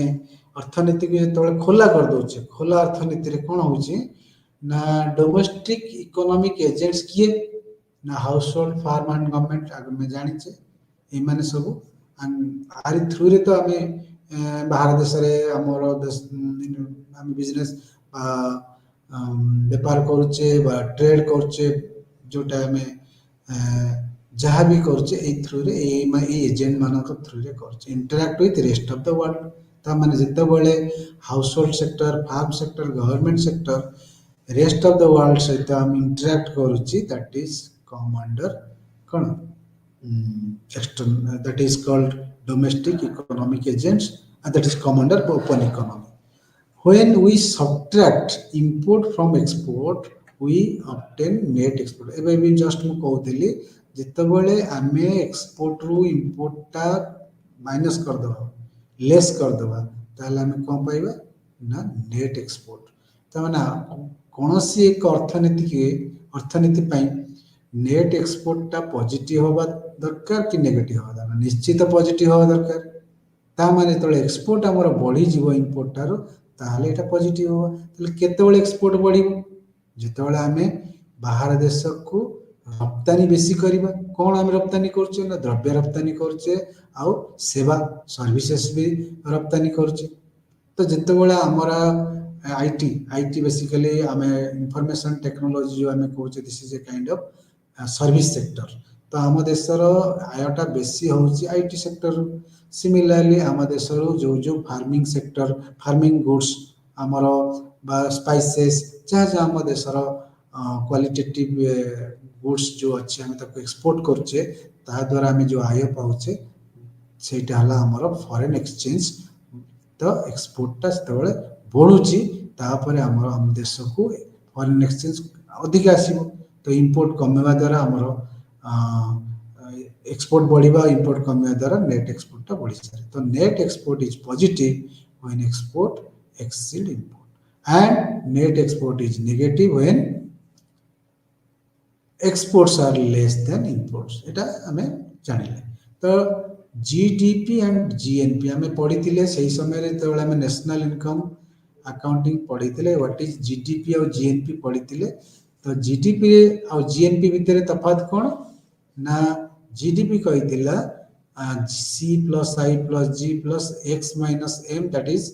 अर्थनीति को जो खोला कर दौचे खोला अर्थनीति कौन हो ना डोमेस्टिक इकोनॉमिक एजेंट्स किए ना household firm and government आगे जानीचे ये सब आरी थ्रू रे तो आम बाहर देश आमर आम बिजनेस बेपार करुचे ट्रेड करुचे जोटा आम जहाँ भी करुचे थ्रू रे एजेंट मानक थ्रू रे करुचे interact with rest of the world ता माने जितेबले household sector firm sector government sector rest of the world सहित आम इंटरैक्ट करुची दैट इज कम अंडर कौन external that is called domestic economic agents and that is come under open economy. When we subtract import from export, we obtain net export. ଏବେ ବି just ମୁଁ କହୁଥିଲି ଯେତେବେଳେ ଆମେ export ରୁ import ଟା minus କରିଦେବା lace କରିଦେବା ତାହେଲେ ଆମେ କ'ଣ ପାଇବା ନା ନେଟ୍ ଏକ୍ସପୋର୍ଟ ତାମାନେ କୌଣସି ଏକ ଅର୍ଥନୀତି ପାଇଁ ନେଟ୍ ଏକ୍ସପୋର୍ଟଟା ପଜିଟିଭ ହେବା ଦରକାର କି ନେଗେଟିଭ ହେବା ଦରକାର ନିଶ୍ଚିତ ପଜିଟିଭ ହେବା ଦରକାର ତା ମାନେ ଯେତେବେଳେ ଏକ୍ସପୋର୍ଟ ଆମର ବଢ଼ିଯିବ ଇମ୍ପୋର୍ଟ ଠାରୁ ତାହେଲେ ଏଇଟା ପଜିଟିଭ ହେବ ତାହେଲେ କେତେବେଳେ ଏକ୍ସପୋର୍ଟ ବଢ଼ିବ ଯେତେବେଳେ ଆମେ ବାହାର ଦେଶକୁ ରପ୍ତାନି ବେଶୀ କରିବା କ'ଣ ଆମେ ରପ୍ତାନି କରୁଛେ ନା ଦ୍ରବ୍ୟ ରପ୍ତାନି କରୁଛେ ଆଉ ସେବା ସର୍ଭିସେସ୍ ବି ରପ୍ତାନି କରୁଛେ ତ ଯେତେବେଳେ ଆମର ଆଇଟି ବେସିକାଲି ଆମେ ଇନଫର୍ମେସନ୍ ଟେକ୍ନୋଲୋଜି ଯେଉଁ ଆମେ କହୁଛେ this is a kind of service sector तो आम देशर आयटा बेसी होची आईटी सेक्टर सिमिलरली आम देशर जो जो फार्मिंग सेक्टर फार्मिंग गुड्स आमर बा स्पाइसेस जहाँ जहाँ आम देशर क्वालिटेटिव गुड्स जो अच्छे आम एक्सपोर्ट करछे ता द्वारा आम जो आय पाउछे सेटा हला आमर फॉरेन एक्सचेंज तो एक्सपोर्टटा सेतबेले बढ़ुची तापर आम देश को फॉरेन एक्सचेंज अधिक आसीबो तो इंपोर्ट कमेवा द्वारा आमर एक्सपोर्ट बढ़िबा इंपोर्ट कमेवा द्वारा नेट एक्सपोर्टटा बढ़ी सारे तो net export is positive when export exceed import and net export is negative when exports are less than imports एटा हमें जानिले तो जीडीपी एंड जीएनपी हमें पढ़ी से समय जो हमें नेशनल इनकम अकाउंटिंग पढ़ी व्हाट इज जीडीपी और जीएनपी पढ़ी तो जीडीपी और जीएनपी भितर तफात कौन ना जीडीपी कही C plus I plus G plus X minus M that is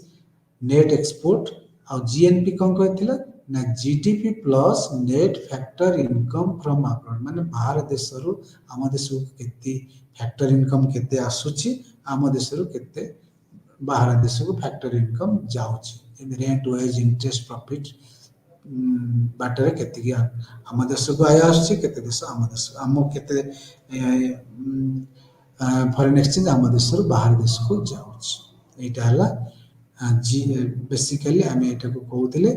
net export और जीएनपी कौन कही ना GDP plus net factor income from abroad माने बाहर देश रु आम देश को केते फैक्टर इनकम केते आसुची आम देश रु केते बाहर देश को फैक्टर इनकम जाउची रेंट वेज इंटरेस्ट प्रॉफिट बाटर केते आम देश को आय आसुची केते देश आम देश आम केते फॉरेन एक्सचेंज आम देश रु बाहर देश को जाउची एटा हला जी बेसिकली आम एटा को कहूतिले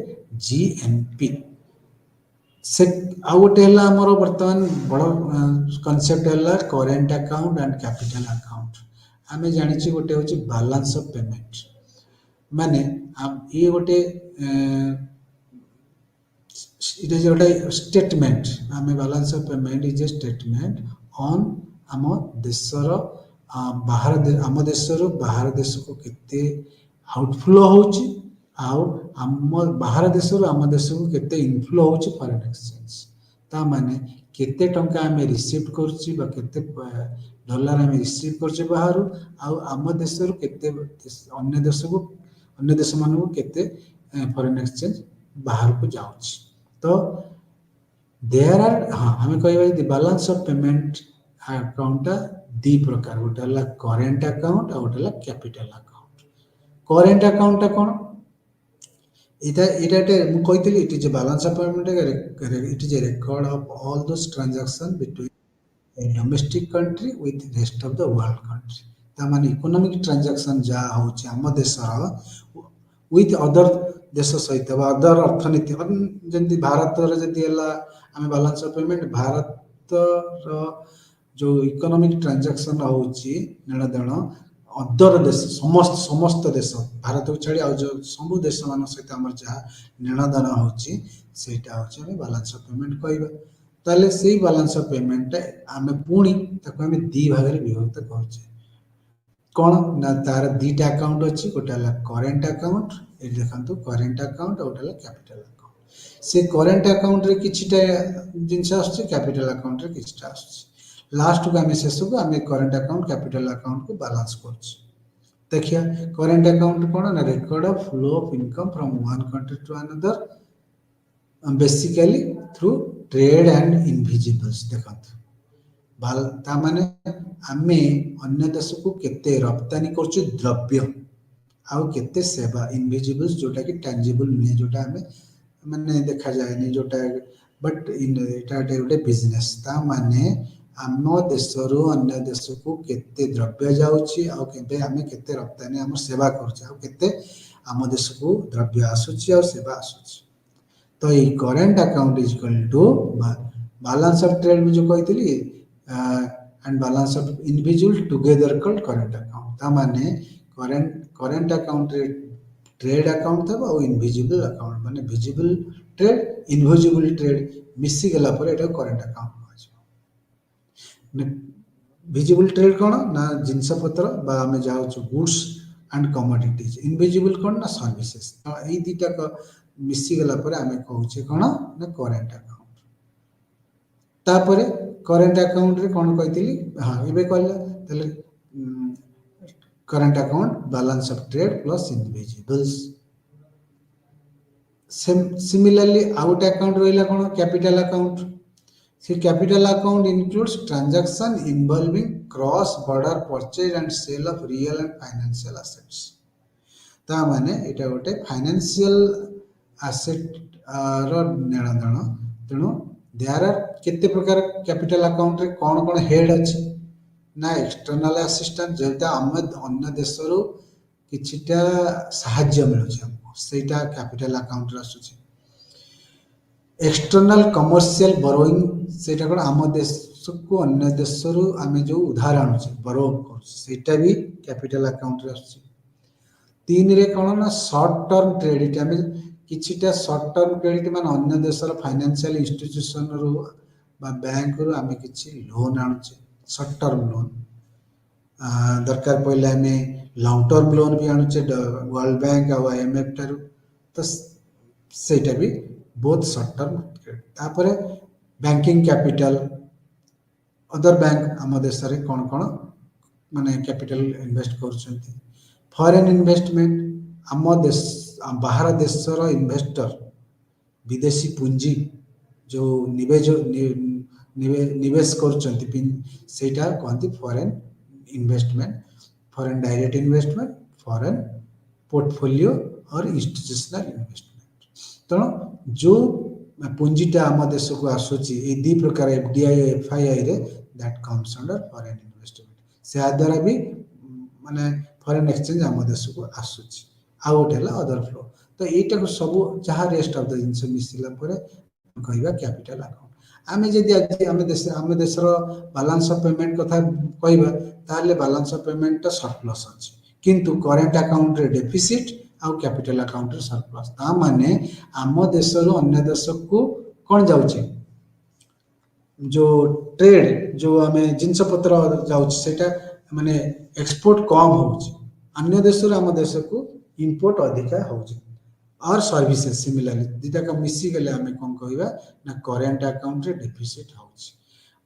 जीएनपी से आउ गोटे आमर बर्तमान बड़ कनसेप्ट है current account and capital account आम जानी गोटे हूँ बैलेंस ऑफ पेमेंट माने ये गोटे इट इज गोटे स्टेटमेंट आम balance of payment is a statement on आम देशर बाहर आम देशर बाहर देश को केते आउटफ्लो होची आउ आम बाहर देश आम देश को केते इनफ्लो होची फॉरेन एक्सचेंज ता माने केते टंका आम रिसीव करछि बा केते डॉलर आम रिसीव करछि बाहर आउ आम देश केते अन्य देश मान को केते फॉरेन एक्सचेंज बाहर को जाउछि तो देयर आर हाँ हमें कहबा बैलेंस ऑफ पेमेंट अकाउंट दी प्रकार गोटे हला करेंट अकाउंट और गोटे हला कैपिटल अकाउंट करेंट अकाउंट कौन इटा मुझे it is a balance of payment it is a record of all those transactions between a domestic country with rest of the world country ता माने इकोनॉमिक ट्रांजैक्शन जा होची हम देश विथ अदर देश सहित अदर अर्थनीति जंती भारत रे जदी हला हमें बैलेंस ऑफ पेमेंट भारत जो इकोनॉमिक ट्रांजैक्शन होची नेण देण अदर देश समस्त देश भारत को छाड़ी जो सब देश मान सहित आम जहाँ नेणदान होची सेटा होची हमें बैलेंस ऑफ पेमेंट कहबा ताले सेही बैलेंस ऑफ पेमेंट आमे पुणी ताको हमें दी भाग रे विभक्त करछे कोन ना तार दीटा अकाउंट अछि गोटे हला करेंट अकाउंट ए देखंतु करेंट अकाउंट और गोटे हला कैपिटल अकाउंट से करेंट अकाउंट रे किछटा जिंस आछे कैपिटल अकाउंट रे किछटा आछे लास्ट को आम शेष को आम करेंट अकाउंट कैपिटल अकाउंट को बैलेंस कर देखिए करेंट अकाउंट कौन ना record of flow of income from one country to another basically through trade and invisibles देखते ता माने आमे अन्य देश को केते रप्तानी करछु द्रव्य आउ केते सेवा इनविजिबल्स जोटा कि टैंजिबल नहीं जोटा हमें माने देखा जाए नहीं जोटा बट इन एटा गोटे बिजनेस ता माने आम देशरू अन्य देश को केते द्रव्य जाउछि आउ केते हमें केते रप्तानी हम सेवा करछु आउ केते आम देश को द्रव्य आसुछि और सेवा आसुछि तो ये current account is equal to balance of trade में जो कहती and balance of individual together called current account ता माने करेंट अकाउंट रे ट्रेड अकाउंट था और इनविजिबल अकाउंट माने विजिबल ट्रेड इनविजिबल ट्रेड मिसी गला पर एटा करेंट अकाउंट विजिबल ट्रेड कौन ना जिनस पत्र बा आम जाऊँ गुड्स एंड कमोडिटीज इनविजिबल कौन ना सर्विसेज तो यही दुटा मिसी गला पर आम कहूचे कौन ना करेंट अकाउंट तापरे करेंट अकाउंट रे कौन कही हाँ ये कहला current account balance of trade plus invisibles similarly out account रहा कौन capital account See, capital account includes transaction involving cross-border purchase and sale of real and financial assets. ता माने इटा गोटे फाइनेंशियल एसेट रो नेणदेण तेणु देयर आर केते प्रकार capital account रे कोन कोन हेड अछि ना एक्सटर्नल असिस्टेंट जेता हम अन्य देशरो किछिटा सहाय्य मिलुछि हमको सेटा कैपिटल अकाउंट रे आसुछि एक्सटर्नल कमर्शियल बोरोइंग सेटा कोन आम देश को अन्य देशरू आम जो उधार आणुचे बोरो सेटा भी कैपिटल अकाउंट रे आसुछि तीन रे कोन ना शॉर्ट टर्म क्रेडिट आम किछिटा शॉर्ट टर्म क्रेडिट मान अन्य देशर फाइनेंशियल इंस्टीट्यूशन रो बा बैंक रो आम किछि लोन आणुचे शॉर्ट टर्म लोन दरकार पड़े आम लॉन्ग टर्म लोन भी आणुचे वर्ल्ड बैंक और आईएमएफ ठारू तो सेटा भी बोथ शॉर्ट टर्म तापरे बैंकिंग कैपिटल अदर बैंक आम देश रे कौन कौन माने कैपिटल इन्वेस्ट करछंती फॉरेन इन्वेस्टमेंट आम देश बाहर देशर इन्वेस्टर विदेशी पूंजी जो निवेश करछंती सेटा कहती foreign investment foreign direct investment foreign portfolio और इंस्टीट्यूशनल इन्वेस्टमेंट तो जो पुंजीटा आम देश को आसूची ये दी प्रकार एफडीआई एफआईआई रे that comes under foreign investment से द्वारा भी माने फॉरेन एक्सचेंज आम देश को आसूची आ गोटे अदर फ्लो तो यहीटा को सब जहाँ रेस्ट ऑफ द जिनस मिसला कहवा कैपिटल अकाउंट आम जदि आम देशर बैलेंस ऑफ पेमेंट कथा कहवा ताले बैलेंस ऑफ पेमेंट सरप्लस अच्छी किंतु करेंट अकाउंट रे डेफिसिट आउ कैपिटल अकाउंट रे सरप्लस ता माने आम देशरू अन्य देश को कौन जाउचे जो ट्रेड जो आम जिनस पत्र जाटा माने एक्सपोर्ट कम होउची अन्य देशरू आम देश को इंपोर्ट अधिका होउची और सर्विसेज सिमिलरली दुटा का मिसी गले आम कौन कहवा ना करेंट अकाउंट रे डेफिसिट होउची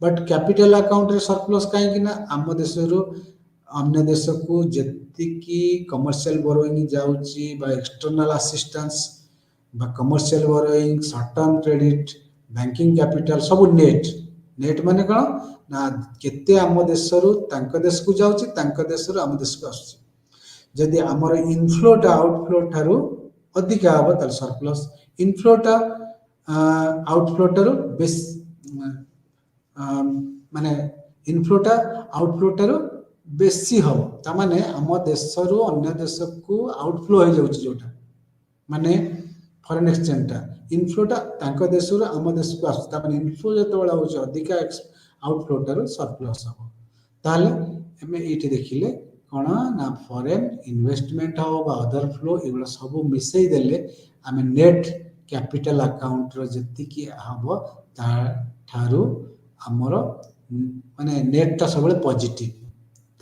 बट कैपिटल अकाउंट रे सरप्लस कहीं ना आम देशरू अन्य देश को जी कमर्शियल बोरोइंग जाउची बा एक्सटर्नल असिस्टेंस बा commercial borrowing short term credit banking capital सब नेट नेट माने कौन ना केते आम देशरू तांक देश को जाउची तांक देशरू आम देश को आसुची जदि आमर इनफ्लोटा आउटफ्लो ठारू अधिका हम ताल सरप्लस इनफ्लोटा आउटफ्लो ठारू बेस माने इनफ्लोटा आउटफ्लो ठारू बेसी हम ताने आम देशरू अन्य देश को आउटफ्लो हो जाउची जोटा माने फॉरेन एक्सचेंजटा इनफ्लोटा तांक देशरू आम देश को आसु ताने इनफ्लो जतो बळा होची अधिका आउटफ्लो ठारू सरप्लस हम ताले एमे एठी देखिले कौन ना फॉरेन इन्वेस्टमेंट हो अदर फ्लो एगुड़ा सब मिसई देले आम नेट कैपिटल अकाउंट जी हम तारू आमर माने नेटा सब पॉजिटिव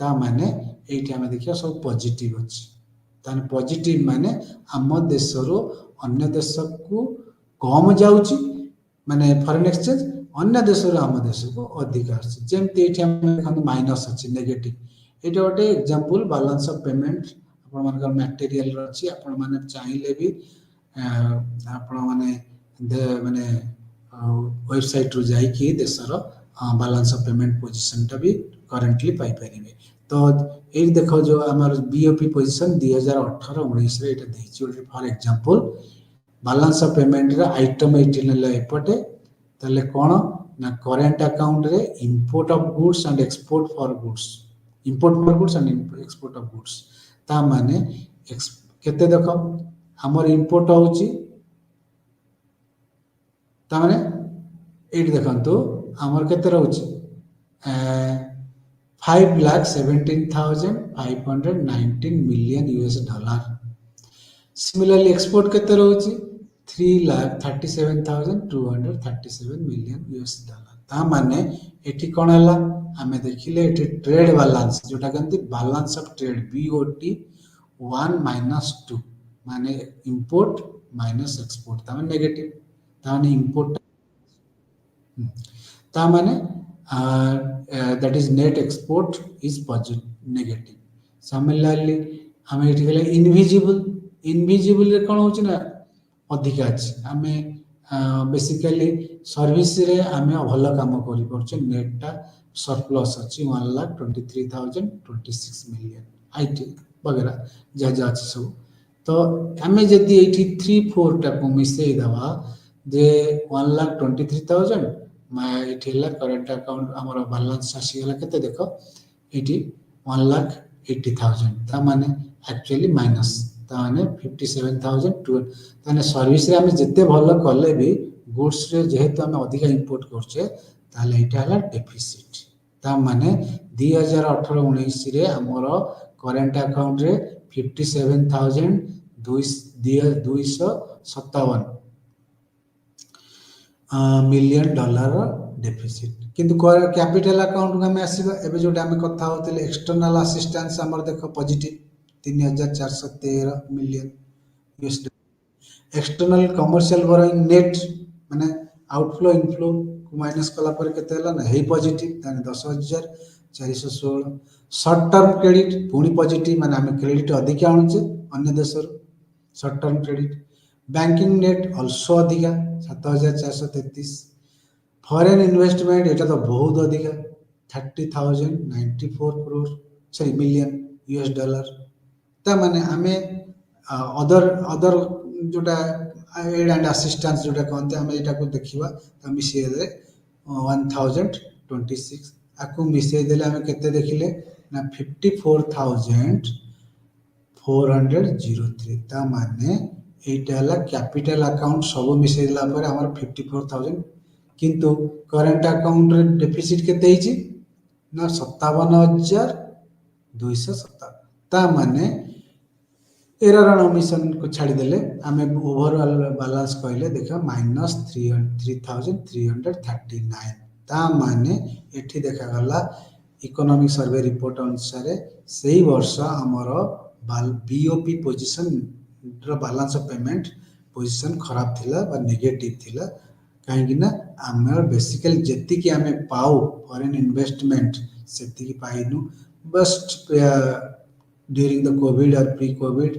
ता माने एठी आम देखिया सब पॉजिटिव अछि ताने पॉजिटिव माने आम देशरो अन्य देश को कम जाउची माने फॉरेन एक्सचेंज अन्य देशरो आम देश को अधिक आछि जेमति एठी आम देखन माइनस अछि नेगेटिव एटा गोटे एग्जांपल बैलेंस ऑफ पेमेंट आपण मानकर मटेरियल अछि आपण माने चाहिले भी आपण माने माने वेबसाइट रु जाई कि देशर ବାଲାନ୍ସ ଅଫ୍ ପେମେଣ୍ଟ ପୋଜିଶନଟା ବି କରେଣ୍ଟଲି ପାଇପାରିବେ। ତ ଏଇ ଦେଖ ଯେଉଁ ଆମର ବିଓପି ପୋଜିଶନ 2018-19ରେ ଏଇଟା ଦେଇଛି ଗୋଟେ ଫର୍ ଏକ୍ଜାମ୍ପଲ୍। ବାଲାନ୍ସ ଅଫ୍ ପେମେଣ୍ଟର ଆଇଟମ ଏଇଠି ନେଲେ ଏପଟେ, ତାହେଲେ କ'ଣ ନା କରେଣ୍ଟ ଆକାଉଣ୍ଟରେ import of goods and export for goods, import for goods and export of goods. ତା ମାନେ କେତେ ଦେଖ ଆମର ଇମ୍ପୋର୍ଟ ହେଉଛି, ତାମାନେ ଏଇଠି ଦେଖନ୍ତୁ ଆମର କେତେ ରହୁଛି 5,17,519 million US dollar. Similarly export କେତେ ରହୁଛି 3,37,237 ମିଲିୟନ US ଡଲାର। ତା ମାନେ ଏଠି କ'ଣ ହେଲା ଆମେ ଦେଖିଲେ ଏଠି ଟ୍ରେଡ୍ ବାଲାନ୍ସ ଯୋଉଟା କହନ୍ତି ବାଲାନ୍ସ ଅଫ୍ ଟ୍ରେଡ୍ BOT 1-2 ମାନେ ଇମ୍ପୋର୍ଟ ମାଇନସ୍ ଏକ୍ସପୋର୍ଟ, ତା ମାନେ ନେଗେଟିଭ। ତା ମାନେ ଇମ୍ପୋର୍ଟ ତା ମାନେ that is net export is positive negative। Similarly ଆମେ ଏଠି ଗଲେ ଇନଭିଜିବୁଲ ରେ କ'ଣ ହଉଛି ନା ଅଧିକା ଅଛି। ଆମେ ବେସିକାଲି ସର୍ଭିସରେ ଆମେ ଭଲ କାମ କରିପାରୁଛେ, ନେଟଟା ସରପ୍ଲସ୍ ଅଛି 1,23,026 ମିଲିୟନ ଆଇଟି ବଗେରା ଯାହା ଯାହା ଅଛି ସବୁ। ତ ଆମେ ଯଦି ଏଇଠି 3-4ଟାକୁ ମିଶେଇ ଦେବା ଯେ 1,23,000 ଏଠି ହେଲା କରେଣ୍ଟ ଆକାଉଣ୍ଟ ଆମର ବାଲାନ୍ସ ଆସିଗଲା କେତେ ଦେଖ ଏଠି 1,80,000, ତା ମାନେ ଆକ୍ଚୁଆଲି ମାଇନସ୍, ତା ମାନେ 57,000। ତାହେଲେ ସର୍ଭିସରେ ଆମେ ଯେତେ ଭଲ କଲେ ବି ଗୁଡ୍ସରେ ଯେହେତୁ ଆମେ ଅଧିକା ଇମ୍ପୋର୍ଟ କରୁଛେ ତାହେଲେ ଏଇଟା ହେଲା ଡେଫିସିଟ୍। ତା ମାନେ 2018-19ରେ ଆମର କରେଣ୍ଟ ଆକାଉଣ୍ଟରେ 57,257 ମିଲିୟନ ଡଲାର ଡେଫିସିଟ୍। କିନ୍ତୁ କ୍ୟାପିଟାଲ ଆକାଉଣ୍ଟକୁ ଆମେ ଆସିବା, ଏବେ ଯୋଉଟା ଆମେ କଥା ହଉଥିଲେ ଏକ୍ସଟର୍ନାଲ ଆସିଷ୍ଟାନ୍ସ ଆମର ଦେଖ positive 3,413 million US। External commercial borrowing net माने आउटफ्लो इनफ्लो को माइनस कला पर केते होला ना हे पॉजिटिव ताने 10,416। शॉर्ट टर्म क्रेडिट पुनी पॉजिटिव माने हम क्रेडिट अधिक आनुचे अन्य देशर short term credit. Banking net also अधिका 7,433। फॉरेन इन्वेस्टमेंट एटा तो बहुत अधिका 30,094 crore sorry million US dollar. ता माने हमें अदर जोटा एड एंड असिस्टेंस जोटा कहते हैं यहाँ को देखा तो मिसेदे 1,026 आपको मिसेदेले आम के देखिले ना 54,403। ता माने यहाँ कैपिटल अकाउंट सब मिसेदेला पर आमर 54,000 किंतु करेंट अकाउंट रे डेफिसिट केते हिची ना 57,257। ता माने एरर एंड ओमिशन को छाड़देले आम ओवरऑल बालांस कहले देखा -3,339। ता माने एठी देखा गला इकोनॉमिक सर्वे रिपोर्ट अनुसार से ही वर्ष आमर बीओपी पोजीशन रो बालांस ऑफ पेमेंट पोजीशन खराब थिला बा नेगेटिव थिला। कहीं ना आम बेसिकली जेति की आम पाऊ फॉरेन इन्वेस्टमेंट सेति की पाइनु बस्ट ड्यूरिंग द कोविड और प्री कोविड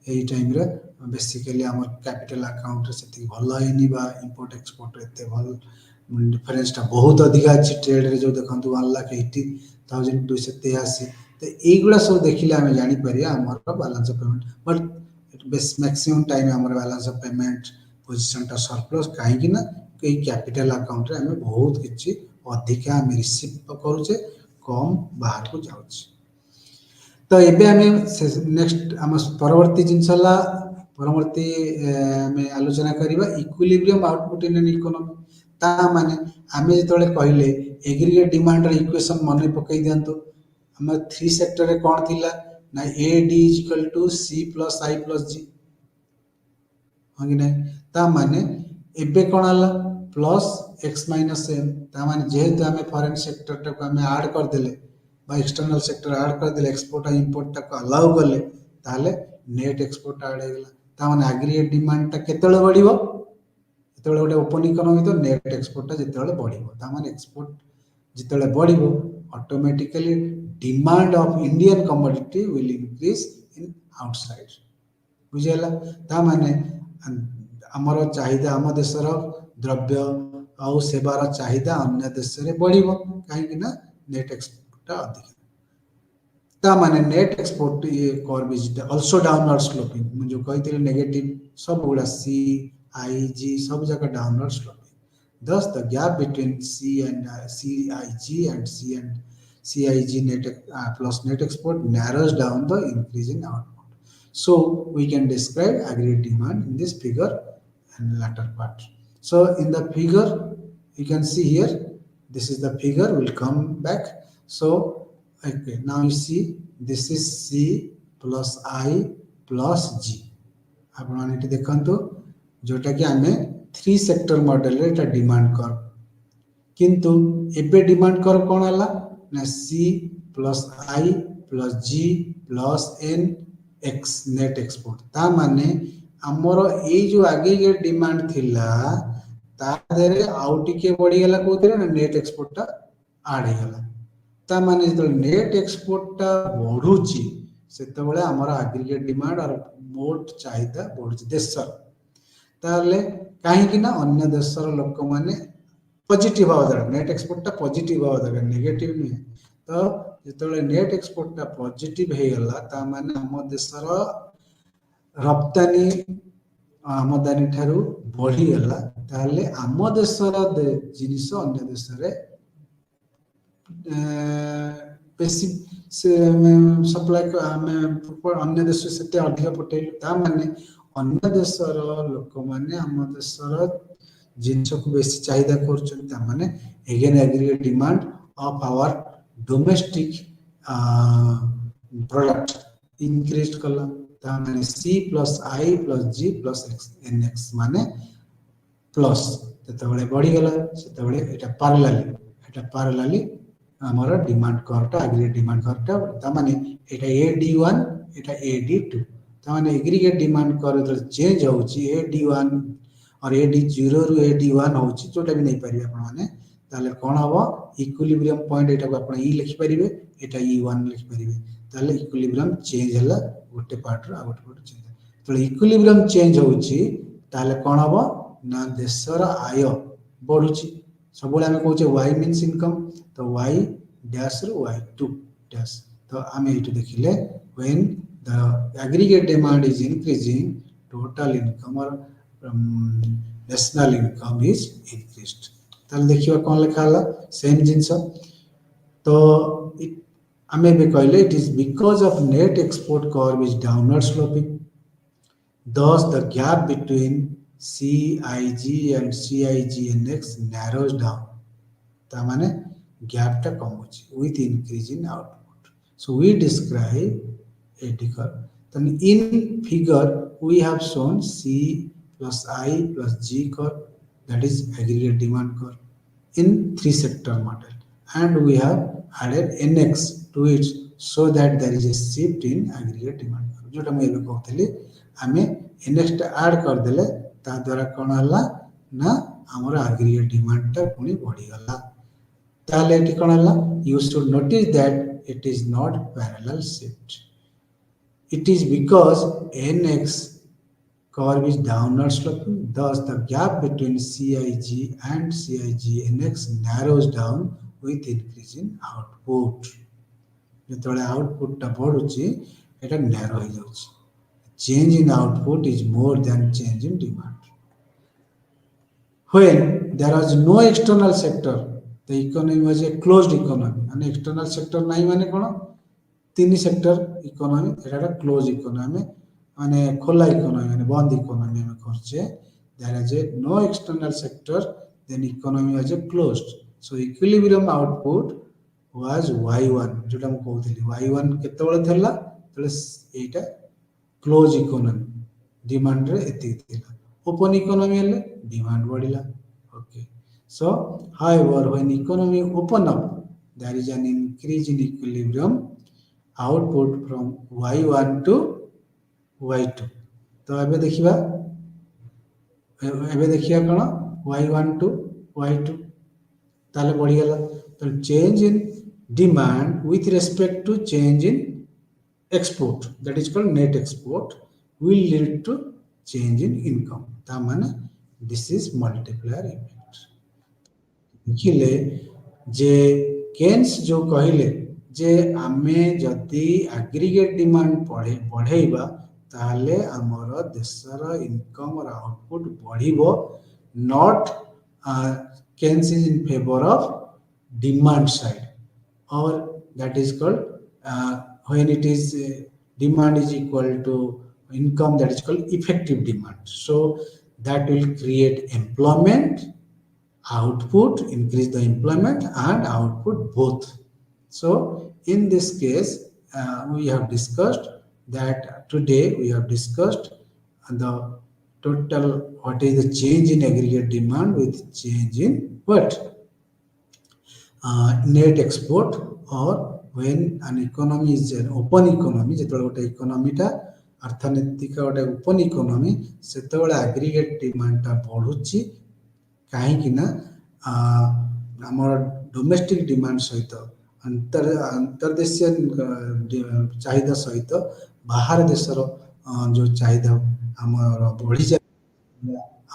यही टाइम रे बेसिकली आम कैपिटल अकाउंट से भल है इंपोर्ट एक्सपोर्ट एत भल डिफरेन्सटा बहुत अधिक अच्छी ट्रेड रे जो देखो 1,80,283। तो यहीगुड़ा सब देखिले आम जापर आमर balance of payment but maximum time आम बालांस ऑफ पेमेंट पोजीशनटा सरप्लस कहीं कई कैपिटल अकाउंट रे आम बहुत किसी अधिका आम रिसीव करुचे कम बाहर को जाऊँ। तो एबे आम नेक्स्ट आम परवर्ती जिनस परवर्ती आम आलोचना करवा equilibrium output in an economy. ता माने आम जो कहले एग्रीगेट डिमांड इक्वेशन मन पकई दिंतु आम 3 सेक्टर रे कौन थिला ना AD = C + I + G हाँ कि नहीं। ता माने एबे कौन हला प्लस X - M। ता माने जेहेतु आम फॉरेन सेक्टर टाको आम ऐड कर देले एक्सटर्नल सेक्टर ऐड कर देले एक्सपोर्ट और इंपोर्ट टाको अलाउ कले ताले नेट एक्सपोर्ट ऐड होगला। ता माने एग्रीगेट डिमांड टा केतेले बढ़िबो जेतेले गोटे ओपन इकोनॉमी तो नेट एक्सपोर्ट टा जेतेले बढ़िबो ता माने एक्सपोर्ट जेतेले बढ़िबो automatically demand of Indian commodity will increase in outside बुझेला। ता माने हमर चाहिदा आम देशर द्रव्य आउ सेवार चाहिदा अन्य देश रे बढ़िबो काहेकि ना नेट एक्सपोर्ट अधिक ता माने नेट एक्सपोर्ट ये curve is also downward sloping मैं जो कहते नेगेटिव सब गुड़ा सी आई जी सब जगह downward sloping thus the gap between C and CIG and CIG net plus net export narrows down the increase in output. So we can describe aggregate demand in this figure and latter part. So in the figure you can see here, this is the figure, will come back. So okay, now you see this is C plus I plus G. आपण eighty देखंतु जोटा कि आमे 3 sector model रे एटा demand कर किंतु एबे demand कर कोन हला ना C plus I plus G plus N X net export ता माने हमरो ए जो आगे के डिमांड थिला ता देरे आउ टिके बढ़ी गला कोथिरे ना नेट एक्सपोर्ट ता आड हे गला ता माने जो नेट एक्सपोर्ट ता बढ़ुची सेतबेले हमर एग्रीगेट डिमांड और मोट चाहिदा बढ़ुची देशर ताले काहे कि ना अन्य देशर लोक माने पॉजिटिव हवा दरकार नेट एक्सपोर्ट ता पॉजिटिव हवा दरकार नेगेटिव नहीं तो जेतबेले नेट एक्सपोर्ट ता पॉजिटिव हे गला ता माने हम देशर रप्तानी आमदानी ठारू बढ़ी गला ताले हम देशर जिनिस अन्य देश रे बेसी से सप्लाई अन्य देश से अधिक पठेलु ता माने अन्य देशर लोक माने हम देशर जिनिस को बेसी चाहिदा करछन ता माने again aggregate demand of our domestic product increase कला ता माने C plus I plus G plus X NX माने प्लस जेतबेले बढ़ी गला सेतबेले एटा पैरेलली हमारा डिमांड कर्वटा एग्रीगेट डिमांड कर्वटा ता माने एटा AD1 एटा AD2 ता माने एग्रीगेट डिमांड कर्व जो चेंज होउची AD1 और AD0 रु AD1 होउची जोटा भी नहीं पारि आपण माने ताले कोन हबो इक्विलिब्रियम पॉइंट एटा को आपण ई लिखि परिबे एटा E1 लिखि परिबे ताले इक्विलिब्रियम चेंज हला गोटे पार्ट रो आ गोटे पार्ट चेंज तो इक्विलिब्रियम चेंज होउची ताले कोन हबो ना देशर आय बढ़ुची सबले हमें कहूचे y मींस इनकम तो y डैश रो y2 डैश तो हमें इट देखिले when the aggregate demand is increasing total income और नेशनल इनकम इज इंक्रीज्ड ताल देखिबा कोन लिखा हला सेम जिंस तो हमें भी कहले it is because of net export curve is downward sloping thus the gap between CIG and CIGNX narrows down ता माने गैप टा कम होची with increase in output so we describe a curve then in figure we have shown C plus I plus G curve that is aggregate demand curve in 3 sector model and we have added NX to it so that there is a shift in aggregate demand curve जोटा मैं एबे कहतली हमें NX टा add कर देले ता द्वारा कोन हला ना हमर एग्रीगेट डिमांड टा पुनी बढ़ी गला ताले एटी कोन हला you should notice that it is not parallel shift it is because NX curve is downward sloping thus the gap between CIG and CIGNX narrows down with increase in output जेतबेले output टा बढ़ुची एटा narrow हो जाउची change in output is more than change in demand when there is no external sector the economy was a closed economy and external sector nahi mane kono तीन sector economy एटा close economy माने खोला economy माने बंद economy में करछे there is no external sector then economy was closed so equilibrium output was y1 जोटा हम कहउथली y1 केतेबेले थला तले एटा क्लोज इकोनॉमी डिमांड रे एति थिला ओपन इकोनॉमी हेले डिमांड बढ़िला okay so however when economy open up there is an increase in equilibrium output from y1 to y2 तो एबे देखिबा कोन y1 टू y2 ताले बढ़ी गेला तो change in demand with respect to change in export that is called net export will lead to change in income ता माने this is multiplier effect ଦେଖିଲେ ଯେ କେନ୍ସ ଯୋଉ କହିଲେ ଯେ ଆମେ ଯଦି ଆଗ୍ରିଗେଟ ଡିମାଣ୍ଡ ବଢେଇବା ତାହେଲେ ଆମର ଦେଶର ଇନକମ୍ or ଆଉଟପୁଟ ବଢିବ not Keynes is in favour of demand side or that is called when it is demand is equal to income, that is called effective demand. So that will create employment, output, increase the employment and output both. So in this case, we have discussed that today we have discussed the total what is the change in aggregate demand with change in what net export or when an economy is an open economy ଯେତେବେଳେ ଗୋଟେ ଇକୋନୋମିଟା ଅର୍ଥନୈତିକ ଗୋଟେ open economy ସେତେବେଳେ ଆଗ୍ରିଗେଟ ଡିମାଣ୍ଡଟା ବଢୁଛି କାହିଁକି ନା ଆମର domestic demand ସହିତ ଅନ୍ତର୍ଦେଶୀୟ ଚାହିଦା ସହିତ ବାହାର ଦେଶର ଯେଉଁ ଚାହିଦା ଆମର ବଢ଼ିଯାଏ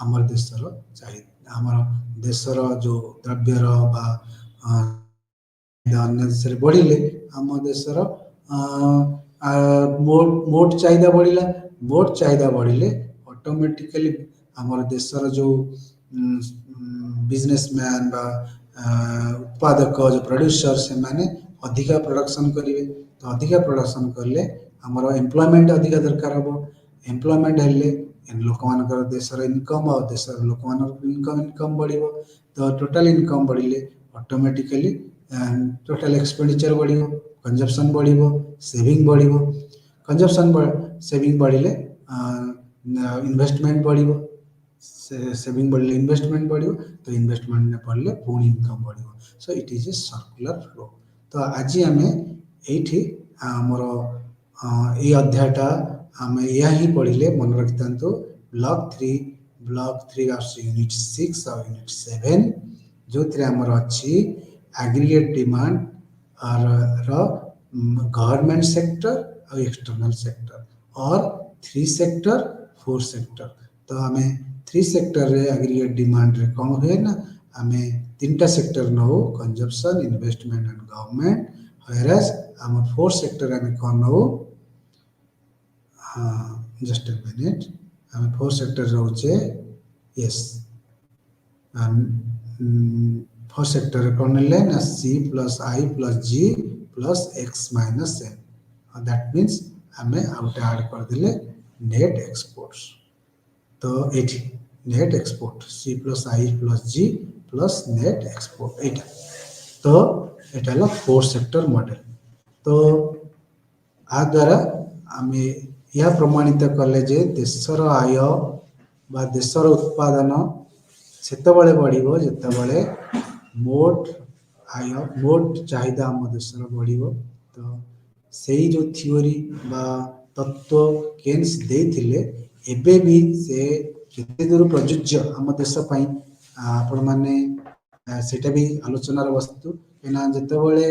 ଆମର ଦେଶର ଚାହିଦା ଆମର ଦେଶର ଯେଉଁ ଦ୍ରବ୍ୟର ବା ଅନ୍ୟ ଦେଶରେ ବଢ଼ିଲେ ଆମ ଦେଶର ମୋଟ ଚାହିଦା ବଢ଼ିଲା ମୋଟ ଚାହିଦା ବଢ଼ିଲେ ଅଟୋମେଟିକାଲି ଆମର ଦେଶର ଯେଉଁ ବିଜନେସମ୍ୟାନ୍ ବା ଉତ୍ପାଦକ ଯେଉଁ ପ୍ରଡ୍ୟୁସର ସେମାନେ ଅଧିକା ପ୍ରଡକ୍ସନ୍ କରିବେ ତ ଅଧିକା ପ୍ରଡକ୍ସନ୍ କଲେ ଆମର ଏମ୍ପ୍ଲୟମେଣ୍ଟ ଅଧିକା ଦରକାର ହେବ ଏମ୍ପ୍ଲୟମେଣ୍ଟ ହେଲେ ଲୋକମାନଙ୍କର ଦେଶର ଇନକମ୍ ଆଉ ଦେଶର ଲୋକମାନଙ୍କର ଇନକମ୍ ବଢ଼ିବ ତ ଟୋଟାଲ ଇନକମ୍ ବଢ଼ିଲେ ଅଟୋମେଟିକାଲି ଟୋଟାଲ ଏକ୍ସପେଣ୍ଡିଚର ବଢ଼ିବ କନଜମ୍ପସନ୍ ବଢ଼ିବ ସେଭିଂ ବଢ଼ିବ କନଜମ୍ପସନ୍ ସେଭିଂ ବଢ଼ିଲେ ଇନଭେଷ୍ଟମେଣ୍ଟ ବଢ଼ିବ ସେଭିଂ ବଢ଼ିଲେ ଇନଭେଷ୍ଟମେଣ୍ଟ ବଢ଼ିବ ତ ଇନଭେଷ୍ଟମେଣ୍ଟ ବଢ଼ିଲେ ପୁଣି ଇନକମ୍ ବଢ଼ିବ show it is a circular flow ତ ଆଜି ଆମେ ଏଇଠି ଆମର ଏଇ ଅଧ୍ୟାୟଟା ଆମେ ଏହା ହିଁ ପଢ଼ିଲେ ମନେ ରଖିଥାନ୍ତୁ ବ୍ଲକ୍ 3 ଆସୁଛି ୟୁନିଟ୍ 6 ଆଉ ୟୁନିଟ୍ 7 ଯେଉଁଥିରେ ଆମର ଅଛି aggregate demand ର ଗଭର୍ଣ୍ଣମେଣ୍ଟ ସେକ୍ଟର ଆଉ ଏକ୍ସଟର୍ନାଲ ସେକ୍ଟର ଅର୍ 3 ସେକ୍ଟର 4 ସେକ୍ଟର ତ ଆମେ 3 ସେକ୍ଟରରେ aggregate ଡିମାଣ୍ଡରେ କ'ଣ ହୁଏ ନା ଆମେ 3ଟା ସେକ୍ଟର ନେଉ କନଜମ୍ପସନ୍ ଇନଭେଷ୍ଟମେଣ୍ଟ ଆଣ୍ଡ ଗଭର୍ଣ୍ଣମେଣ୍ଟ ହ୍ୱେରାଜ୍ ଆମ 4 ସେକ୍ଟର ଆମେ କ'ଣ ନେଉ just a minute ଆମେ 4 ସେକ୍ଟର ରହୁଛେ yes फर्स्ट सेक्टर कौन ले ना C plus I plus G plus X minus N that means आम आउटे आड करदे नेट एक्सपोर्ट्स तो ये net export C plus I plus G plus net export यहाँ तो यहाँ 4 सेक्टर मॉडल तो आ द्वारा आम यह प्रमाणित कले जे देशर आय बा देशर उत्पादन सेतबले बढ़िबो जेतबले मोट आय मोट चाहिदा आम देशर बढ़िबो तो सेही जो थियोरी बा तत्व केन्स देथिले एबे भी से केते दूर प्रযোज्य आम देश पई आपण माने सेटा भी आलोचनार वस्तु एना जेतबले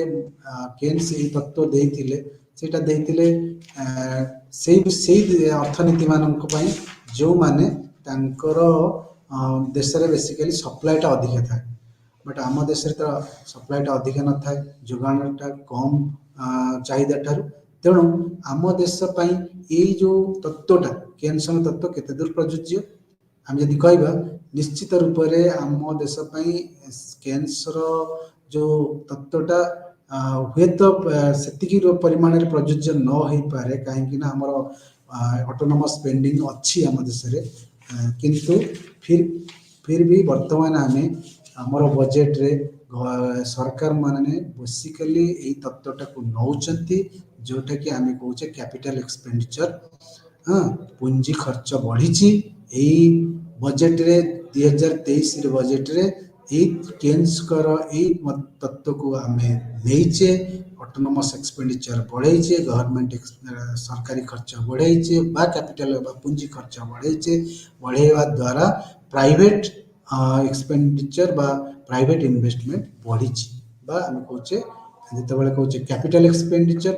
केन्स एही तत्व देथिले सेटा देथिले सेही अर्थनीति मानक पई जो माने तांकर देश में बेसिकली सप्लाईटा अधिका थाए बट आम देश तो सप्लाईटा अधिका न थाए जोगाणटा कम चाहिदा ठारू तेणु आम देश ये जो तत्वटा केन्सन तत्व केते दूर प्रযোज्य आम जदि कहबा निश्चित रूप से आम देश केन्सर जो तत्वटा हुए तो सेतिकी परिमाण प्रযোज्य न हो पारे कहीं आमर ऑटोनोमस स्पेंडिंग अच्छी आम देश किंतु फिर भी वर्तमान आम आमर बजेट रे सरकार माने बेसिकली यही तत्वटा को नौचंती जोटा कि आम कहे कैपिटल एक्सपेंडिचर पुंजी खर्च बढ़ी यही बजेट रे 2023 बजेट रे केन्स कर तत्व को आम नहींचे ऑटोनोमस एक्सपेंडिचर बढ़ाइचे गवर्नमेंट सरकारी खर्च बढ़ाइचे बा कैपिटल पुंजी खर्च बढ़ाइचे बढ़ाइवा द्वारा प्राइवेट एक्सपेंडिचर बा प्राइवेट इन्वेस्टमेंट बढ़ी बा आम कहे जो कहे capital expenditure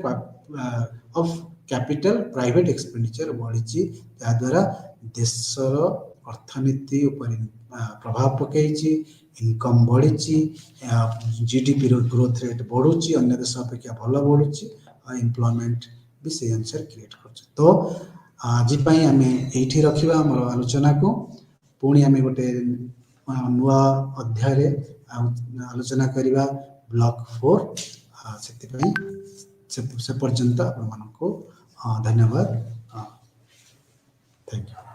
of capital private expenditure बढ़ी द्वारा देशर ଅର୍ଥନୀତି ଉପରେ ପ୍ରଭାବ ପକାଇଛି, ଇନକମ୍ ବଢ଼ିଛି, GDPର ଗ୍ରୋଥ ରେଟ୍ ବଢ଼ୁଛି, ଅନ୍ୟ ଦେଶ ଅପେକ୍ଷା ଭଲ ବଢ଼ୁଛି, ଆଉ ଏମ୍ପ୍ଲୟମେଣ୍ଟ ବି ସେଇ ଅନୁସାରେ କ୍ରିଏଟ୍ କରୁଛି। ତ ଆଜି ପାଇଁ ଆମେ ଏଇଠି ରଖିବା ଆମର ଆଲୋଚନାକୁ। ପୁଣି ଆମେ ଗୋଟେ ନୂଆ ଅଧ୍ୟାୟରେ ଆଲୋଚନା କରିବା ବ୍ଲକ୍ 4। ସେଥିପାଇଁ ସେ ପର୍ଯ୍ୟନ୍ତ ଆପଣମାନଙ୍କୁ ଧନ୍ୟବାଦ। Thank you.